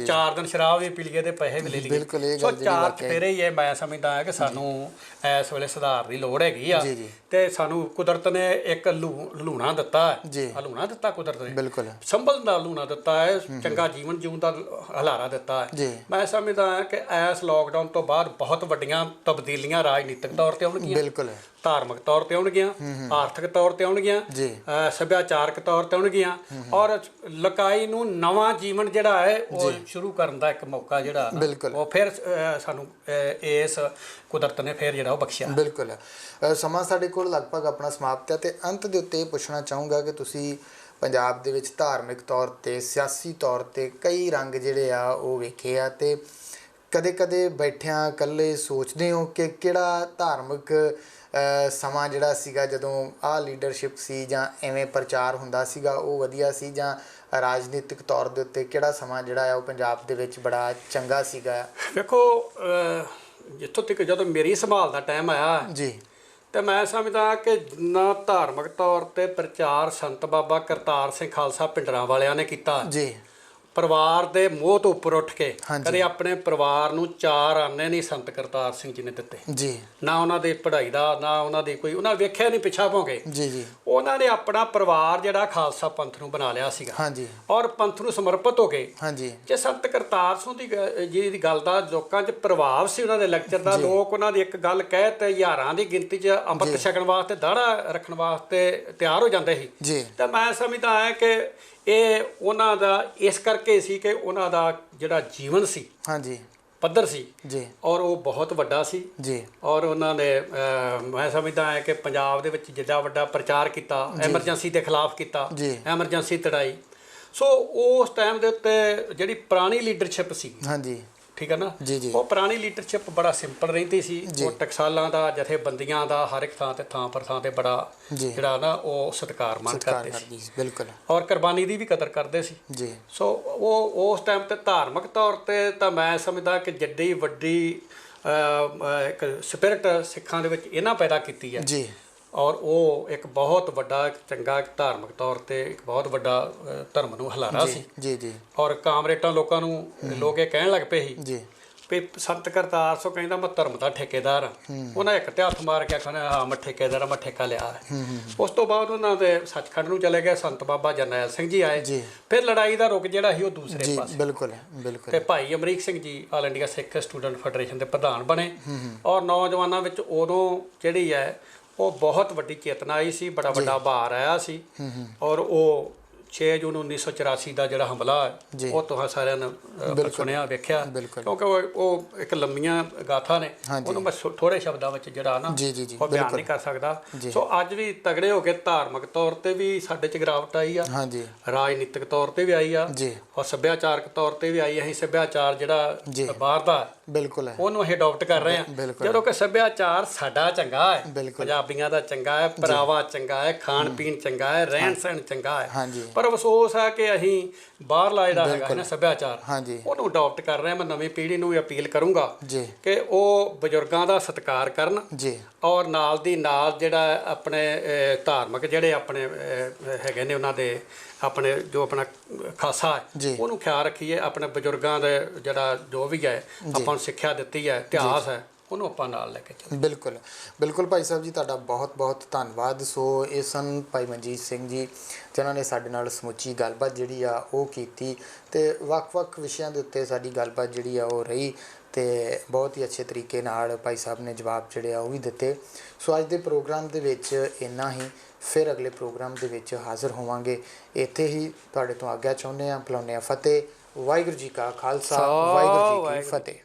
4 ਦਿਨ ਸ਼ਰਾਬ ਵੀ ਪੀ ਲਈਏ ਤੇ ਪੈਸੇ ਵੀ ਲੈ ਲਈਏ। ਸੋ ਚਾਰ ਚਫੇਰੇ ਹੀ ਇਹ ਮੈਂ ਸਮਝਦਾ ਹਾਂ ਕਿ ਸਾਨੂੰ ਇਸ ਵੇਲੇ ਸੁਧਾਰ ਦੀ ਲੋੜ ਹੈਗੀ ਆ। ਤੇ ਸਾਨੂੰ ਕੁਦਰਤ ਨੇ ਇੱਕ ਲੂਣਾ ਦਿੱਤਾ ਹੈ, ਲੂਣਾ ਦਿੱਤਾ ਕੁਦਰਤ ਨੇ, ਬਿਲਕੁਲ ਸੰਭਲਣ ਦਾ ਲੂਣਾ ਦਿੱਤਾ ਹੈ, ਚੰਗਾ ਜੀਵਨ ਜਿਉਣ ਦਾ ਹਲਾਰਾ ਦਿੱਤਾ ਹੈ। ਮੈਂ ਸਮਝਦਾ ਹਾਂ ਕਿ ਇਸ ਲੋਕਡਾਊਨ ਤੋਂ ਬਾਅਦ ਬਹੁਤ ਵੱਡੀਆਂ ਤਬਦੀਲੀਆਂ ਰਾਜਨੀਤਿਕ ਤੌਰ ਤੇ ਆਉਣਗੀਆਂ, ਬਿਲਕੁਲ ਧਾਰਮਿਕ ਤੌਰ ਤੇ ਆਉਣਗੀਆਂ, ਆਰਥਿਕ ਤੌਰ ਤੇ ਆਉਣਗੀਆਂ, ਸੱਭਿਆਚਾਰਕ ਤੌਰ ਤੇ ਆਉਣਗੀਆਂ ਔਰ ਲਕਾਈ ਨੂੰ ਨਵਾਂ ਜੀਵਨ ਜਿਹੜਾ ਹੈ ਉਹ ਸ਼ੁਰੂ ਕਰਨ ਦਾ ਇੱਕ ਮੌਕਾ ਜਿਹੜਾ ਉਹ ਫਿਰ ਸਾਨੂੰ ਇਸ ਕੁਦਰਤ ਨੇ ਫਿਰ ਜਿਹੜਾ ਉਹ ਬਖਸ਼ਿਆ। ਬਿਲਕੁਲ। ਸਮਾਂ ਸਾਡੇ ਕੋਲ ਲਗਭਗ ਆਪਣਾ ਸਮਾਪਤ ਹੈ ਤੇ ਅੰਤ ਦੇ ਉੱਤੇ ਇਹ ਪੁੱਛਣਾ ਚਾਹੂੰਗਾ ਕਿ ਤੁਸੀਂ ਪੰਜਾਬ ਦੇ ਵਿੱਚ ਧਾਰਮਿਕ ਤੌਰ ਤੇ ਸਿਆਸੀ ਤੌਰ ਤੇ ਕਈ ਰੰਗ ਜਿਹੜੇ ਆ ਉਹ ਵੇਖੇ ਆ ਤੇ ਕਦੇ ਬੈਠਿਆਂ ਇਕੱਲੇ ਸੋਚਦੇ ਹੋ ਕਿ ਕਿਹੜਾ ਧਾਰਮਿਕ ਸਮਾਂ ਜਿਹੜਾ ਸੀਗਾ ਜਦੋਂ ਆਹ ਲੀਡਰਸ਼ਿਪ ਸੀ ਜਾਂ ਐਵੇਂ ਪ੍ਰਚਾਰ ਹੁੰਦਾ ਸੀਗਾ ਉਹ ਵਧੀਆ ਸੀ, ਜਾਂ ਰਾਜਨੀਤਿਕ ਤੌਰ ਦੇ ਉੱਤੇ ਕਿਹੜਾ ਸਮਾਂ ਜਿਹੜਾ ਆ ਉਹ ਪੰਜਾਬ ਦੇ ਵਿੱਚ ਬੜਾ ਚੰਗਾ ਸੀਗਾ? ਵੇਖੋ ਜਿੱਥੋਂ ਤੱਕ ਜਦੋਂ ਮੇਰੀ ਸੰਭਾਲ ਦਾ ਟਾਈਮ ਆਇਆ ਜੀ ਤੇ ਮੈਂ ਸਮਝਦਾ ਕਿ ਨਾ ਧਾਰਮਿਕ ਤੌਰ ਤੇ ਪ੍ਰਚਾਰ ਸੰਤ ਬਾਬਾ ਕਰਤਾਰ ਸਿੰਘ ਖਾਲਸਾ ਪਿੰਡਰਾਂ ਵਾਲਿਆਂ ਨੇ ਕੀਤਾ ਜੀ, ਪਰਿਵਾਰ ਦੇ ਮੋਹ ਤੋਂ ਉੱਪਰ ਉੱਠ ਕੇ ਕਦੇ ਆਪਣੇ ਪਰਿਵਾਰ ਨੂੰ 4 ਆਨੇ ਨਹੀਂ ਸੰਤ ਕਰਤਾਰ ਸਿੰਘ ਜੀ ਨੇ ਦਿੱਤੇ ਜੀ, ਨਾ ਉਹਨਾਂ ਦੀ ਪੜ੍ਹਾਈ ਦਾ ਨਾ ਉਹਨਾਂ ਦੀ ਕੋਈ ਉਹਨਾਂ ਵੇਖਿਆ ਨਹੀਂ ਪਿੱਛਾ ਭੌਂਕੇ ਜੀ ਉਹਨਾਂ ਨੇ ਆਪਣਾ ਪਰਿਵਾਰ ਜਿਹੜਾ ਖਾਲਸਾ ਪੰਥ ਨੂੰ ਬਣਾ ਲਿਆ ਸੀਗਾ ਹਾਂਜੀ ਔਰ ਪੰਥ ਨੂੰ ਸਮਰਪਿਤ ਹੋ ਗਏ। ਹਾਂਜੀ ਜੇ ਸੰਤ ਕਰਤਾਰ ਸਿੰਘ ਦੀ ਗੱਲ ਦਾ ਲੋਕਾਂ 'ਚ ਪ੍ਰਭਾਵ ਸੀ ਉਹਨਾਂ ਦੇ ਲੈਕਚਰ ਦਾ, ਲੋਕ ਉਹਨਾਂ ਦੀ ਇੱਕ ਗੱਲ ਕਹਿ ਤੇ ਹਜ਼ਾਰਾਂ ਦੀ ਗਿਣਤੀ 'ਚ ਅੰਮ੍ਰਿਤ ਛਕਣ ਵਾਸਤੇ ਦਾੜਾ ਰੱਖਣ ਵਾਸਤੇ ਤਿਆਰ ਹੋ ਜਾਂਦੇ ਸੀ। ਤੇ ਮੈਂ ਸਮਝਦਾ ਹਾਂ ਕਿ ਇਹ ਉਹਨਾਂ ਦਾ ਇਸ ਕਰਕੇ ਸੀ ਕਿ ਉਹਨਾਂ ਦਾ ਜਿਹੜਾ ਜੀਵਨ ਸੀ ਹਾਂਜੀ ਪੱਧਰ ਸੀ ਜੀ ਔਰ ਉਹ ਬਹੁਤ ਵੱਡਾ ਸੀ ਜੀ ਔਰ ਉਹਨਾਂ ਨੇ ਮੈਂ ਸਮਝਦਾ ਹਾਂ ਕਿ ਪੰਜਾਬ ਦੇ ਵਿੱਚ ਜਿੱਦਾਂ ਵੱਡਾ ਪ੍ਰਚਾਰ ਕੀਤਾ, ਐਮਰਜੈਂਸੀ ਦੇ ਖਿਲਾਫ ਕੀਤਾ, ਐਮਰਜੈਂਸੀ ਤੜਾਈ। ਸੋ ਉਸ ਟਾਈਮ ਦੇ ਉੱਤੇ ਜਿਹੜੀ ਪੁਰਾਣੀ ਲੀਡਰਸ਼ਿਪ ਸੀ ਹਾਂਜੀ ਠੀਕ ਹੈ ਨਾ, ਉਹ ਪੁਰਾਣੀ ਲੀਡਰਸ਼ਿਪ ਬੜਾ ਸਿੰਪਲ ਰਹਿੰਦੀ ਸੀ। ਉਹ ਟਕਸਾਲਾਂ ਦਾ ਜਥੇਬੰਦੀਆਂ ਦਾ ਹਰ ਇੱਕ ਥਾਂ ਤੇ ਥਾਂ ਤੇ ਬੜਾ ਜਿਹੜਾ ਨਾ ਉਹ ਸਤਿਕਾਰ ਮਾਣ ਕਰਦੇ ਸੀ ਬਿਲਕੁਲ ਔਰ ਕੁਰਬਾਨੀ ਦੀ ਵੀ ਕਦਰ ਕਰਦੇ ਸੀ ਜੀ। ਸੋ ਉਹ ਉਸ ਟਾਈਮ ਤੇ ਧਾਰਮਿਕ ਤੌਰ ਤੇ ਤਾਂ ਮੈਂ ਸਮਝਦਾ ਕਿ ਜਿੱਡੀ ਵੱਡੀ ਇੱਕ ਸਪਿਰਿਟ ਸਿੱਖਾਂ ਦੇ ਵਿੱਚ ਇਹਨਾਂ ਪੈਦਾ ਕੀਤੀ ਹੈ ਜੀ ਔਰ ਉਹ ਇੱਕ ਬਹੁਤ ਵੱਡਾ ਚੰਗਾ ਧਾਰਮਿਕ ਤੌਰ ਤੇ ਇੱਕ ਬਹੁਤ ਵੱਡਾ ਧਰਮ ਨੂੰ ਹਲਾਰਾ ਸੀ ਜੀ ਔਰ ਕਾਮਰੇਟਾਂ ਲੋਕਾਂ ਨੂੰ ਲੋਕ ਇਹ ਕਹਿਣ ਲੱਗ ਪਏ ਸੀ ਜੀ ਵੀ ਸੰਤ ਕਰਤਾਰ ਸਿੰਘ ਕਹਿੰਦਾ ਮੈਂ ਧਰਮ ਦਾ ਠੇਕੇਦਾਰ ਹਾਂ। ਉਹਨਾਂ ਇੱਕ ਤੇ ਹੱਥ ਮਾਰ ਕੇ ਆਖਣਾ ਹਾਂ ਮੈਂ ਠੇਕੇਦਾਰ ਹਾਂ, ਮੈਂ ਠੇਕਾ ਲਿਆ ਹੈ। ਉਸ ਤੋਂ ਬਾਅਦ ਉਹਨਾਂ ਦੇ ਸੱਚਖੰਡ ਨੂੰ ਚਲੇ ਗਏ, ਸੰਤ ਬਾਬਾ ਜਰਨੈਲ ਸਿੰਘ ਜੀ ਆਏ। ਫਿਰ ਲੜਾਈ ਦਾ ਰੁਖ ਜਿਹੜਾ ਸੀ ਉਹ ਦੂਸਰੇ ਪਾਸੇ ਬਿਲਕੁਲ ਤੇ ਭਾਈ ਅਮਰੀਕ ਸਿੰਘ ਜੀ ਆਲ ਇੰਡੀਆ ਸਿੱਖ ਸਟੂਡੈਂਟ ਫੈਡਰੇਸ਼ਨ ਦੇ ਪ੍ਰਧਾਨ ਬਣੇ ਔਰ ਨੌਜਵਾਨਾਂ ਵਿੱਚ ਉਦੋਂ ਜਿਹੜੀ ਹੈ ਉਹ ਬਹੁਤ ਵੱਡੀ ਚੇਤਨਾ ਆਈ ਸੀ, ਬੜਾ ਵੱਡਾ ਭਾਰ ਆਇਆ ਸੀ ਔਰ ਉਹ 6 ਜੂਨ 1984 ਦਾ ਜਿਹੜਾ ਹਮਲਾ ਉਹ ਤੁਹਾਂ ਸਾਰਿਆਂ ਨੇ ਸੁਣਿਆ ਵੇਖਿਆ ਕਿਉਂਕਿ ਉਹ ਇੱਕ ਲੰਮੀਆਂ ਗਾਥਾ ਨੇ, ਉਹਨੂੰ ਮੈਂ ਥੋੜੇ ਸ਼ਬਦਾਂ ਵਿੱਚ ਜਿਹੜਾ ਨਾ ਉਹ ਬਿਆਨ ਨਹੀਂ ਕਰ ਸਕਦਾ। ਸੋ ਅੱਜ ਵੀ ਤਗੜੇ ਹੋ ਕੇ ਧਾਰਮਿਕ ਤੌਰ ਤੇ ਵੀ ਸਾਡੇ 'ਚ ਗਿਰਾਵਟ ਆਈ ਆ, ਰਾਜਨੀਤਿਕ ਤੌਰ ਤੇ ਵੀ ਆਈ ਆ ਔਰ ਸੱਭਿਆਚਾਰਕ ਤੌਰ ਤੇ ਵੀ ਆਈ। ਅਸੀਂ ਸੱਭਿਆਚਾਰ ਜਿਹੜਾ ਬਾਹਰ ਦਾ ਬਿਲਕੁਲ ਉਹਨੂੰ ਅਸੀਂ ਅਡਾਪਟ ਕਰ ਰਹੇ ਹਾਂ, ਜਦੋਂ ਕਿ ਸੱਭਿਆਚਾਰ ਸਾਡਾ ਚੰਗਾ ਹੈ, ਪੰਜਾਬੀਆਂ ਦਾ ਚੰਗਾ ਹੈ, ਪਹਿਰਾਵਾ ਚੰਗਾ ਹੈ, ਖਾਣ ਪੀਣ ਚੰਗਾ ਹੈ, ਰਹਿਣ ਸਹਿਣ ਚੰਗਾ ਹੈ। ਪਰ ਅਫਸੋਸ ਹੈ ਕਿ ਅਸੀਂ ਬਾਹਰਲਾ ਜਿਹੜਾ ਹੈਗਾ ਨਾ ਸੱਭਿਆਚਾਰ ਉਹਨੂੰ ਅਡਾਪਟ ਕਰ ਰਹੇ ਹਾਂ। ਮੈਂ ਨਵੀਂ ਪੀੜ੍ਹੀ ਨੂੰ ਵੀ ਅਪੀਲ ਕਰੂੰਗਾ ਕਿ ਉਹ ਬਜ਼ੁਰਗਾਂ ਦਾ ਸਤਿਕਾਰ ਕਰਨ ਔਰ ਨਾਲ ਦੀ ਨਾਲ ਜਿਹੜਾ ਆਪਣੇ ਧਾਰਮਿਕ ਜਿਹੜੇ ਆਪਣੇ ਹੈਗੇ ਨੇ ਉਹਨਾਂ ਦੇ ਆਪਣੇ ਜੋ ਆਪਣਾ ਖਾਸਾ ਹੈ ਉਹਨੂੰ ਖਿਆਲ ਰੱਖੀਏ। ਆਪਣੇ ਬਜ਼ੁਰਗਾਂ ਦੇ ਜਿਹੜਾ ਜੋ ਵੀ ਹੈ ਆਪਾਂ ਨੂੰ ਸਿੱਖਿਆ ਦਿੱਤੀ ਹੈ, ਇਤਿਹਾਸ ਹੈ, ਉਹਨੂੰ ਆਪਾਂ ਨਾਲ ਲੈ ਕੇ ਚੱਲੀਏ। ਬਿਲਕੁਲ ਭਾਈ ਸਾਹਿਬ ਜੀ, ਤੁਹਾਡਾ ਬਹੁਤ ਧੰਨਵਾਦ। ਸੋ ਇਹ ਸਨ ਭਾਈ ਮਨਜੀਤ ਸਿੰਘ ਜੀ ਜਿਨ੍ਹਾਂ ਨੇ ਸਾਡੇ ਨਾਲ ਸਮੁੱਚੀ ਗੱਲਬਾਤ ਜਿਹੜੀ ਆ ਉਹ ਕੀਤੀ ਤੇ ਵੱਖ-ਵੱਖ ਵਿਸ਼ਿਆਂ ਦੇ ਉੱਤੇ ਸਾਡੀ ਗੱਲਬਾਤ ਜਿਹੜੀ ਆ ਉਹ ਰਹੀ ਤੇ ਬਹੁਤ ਹੀ ਅੱਛੇ ਤਰੀਕੇ ਨਾਲ ਭਾਈ ਸਾਹਿਬ ਨੇ ਜਵਾਬ ਜਿਹੜੇ ਆ ਉਹ ਵੀ ਦਿੱਤੇ। ਸੋ ਅੱਜ ਦੇ ਪ੍ਰੋਗਰਾਮ ਦੇ ਵਿੱਚ ਇੰਨਾ ਹੀ, ਫਿਰ ਅਗਲੇ ਪ੍ਰੋਗਰਾਮ ਦੇ ਵਿੱਚ ਹਾਜ਼ਰ ਹੋਵਾਂਗੇ। ਇੱਥੇ ਹੀ ਤੁਹਾਡੇ ਤੋਂ ਆਗਿਆ ਚਾਹੁੰਦੇ ਹਾਂ, ਬੁਲਾਉਂਦੇ ਹਾਂ ਫਤਿਹ। ਵਾਹਿਗੁਰੂ ਜੀ ਕਾ ਖਾਲਸਾ, ਵਾਹਿਗੁਰੂ ਜੀ ਕੀ ਫਤਿਹ।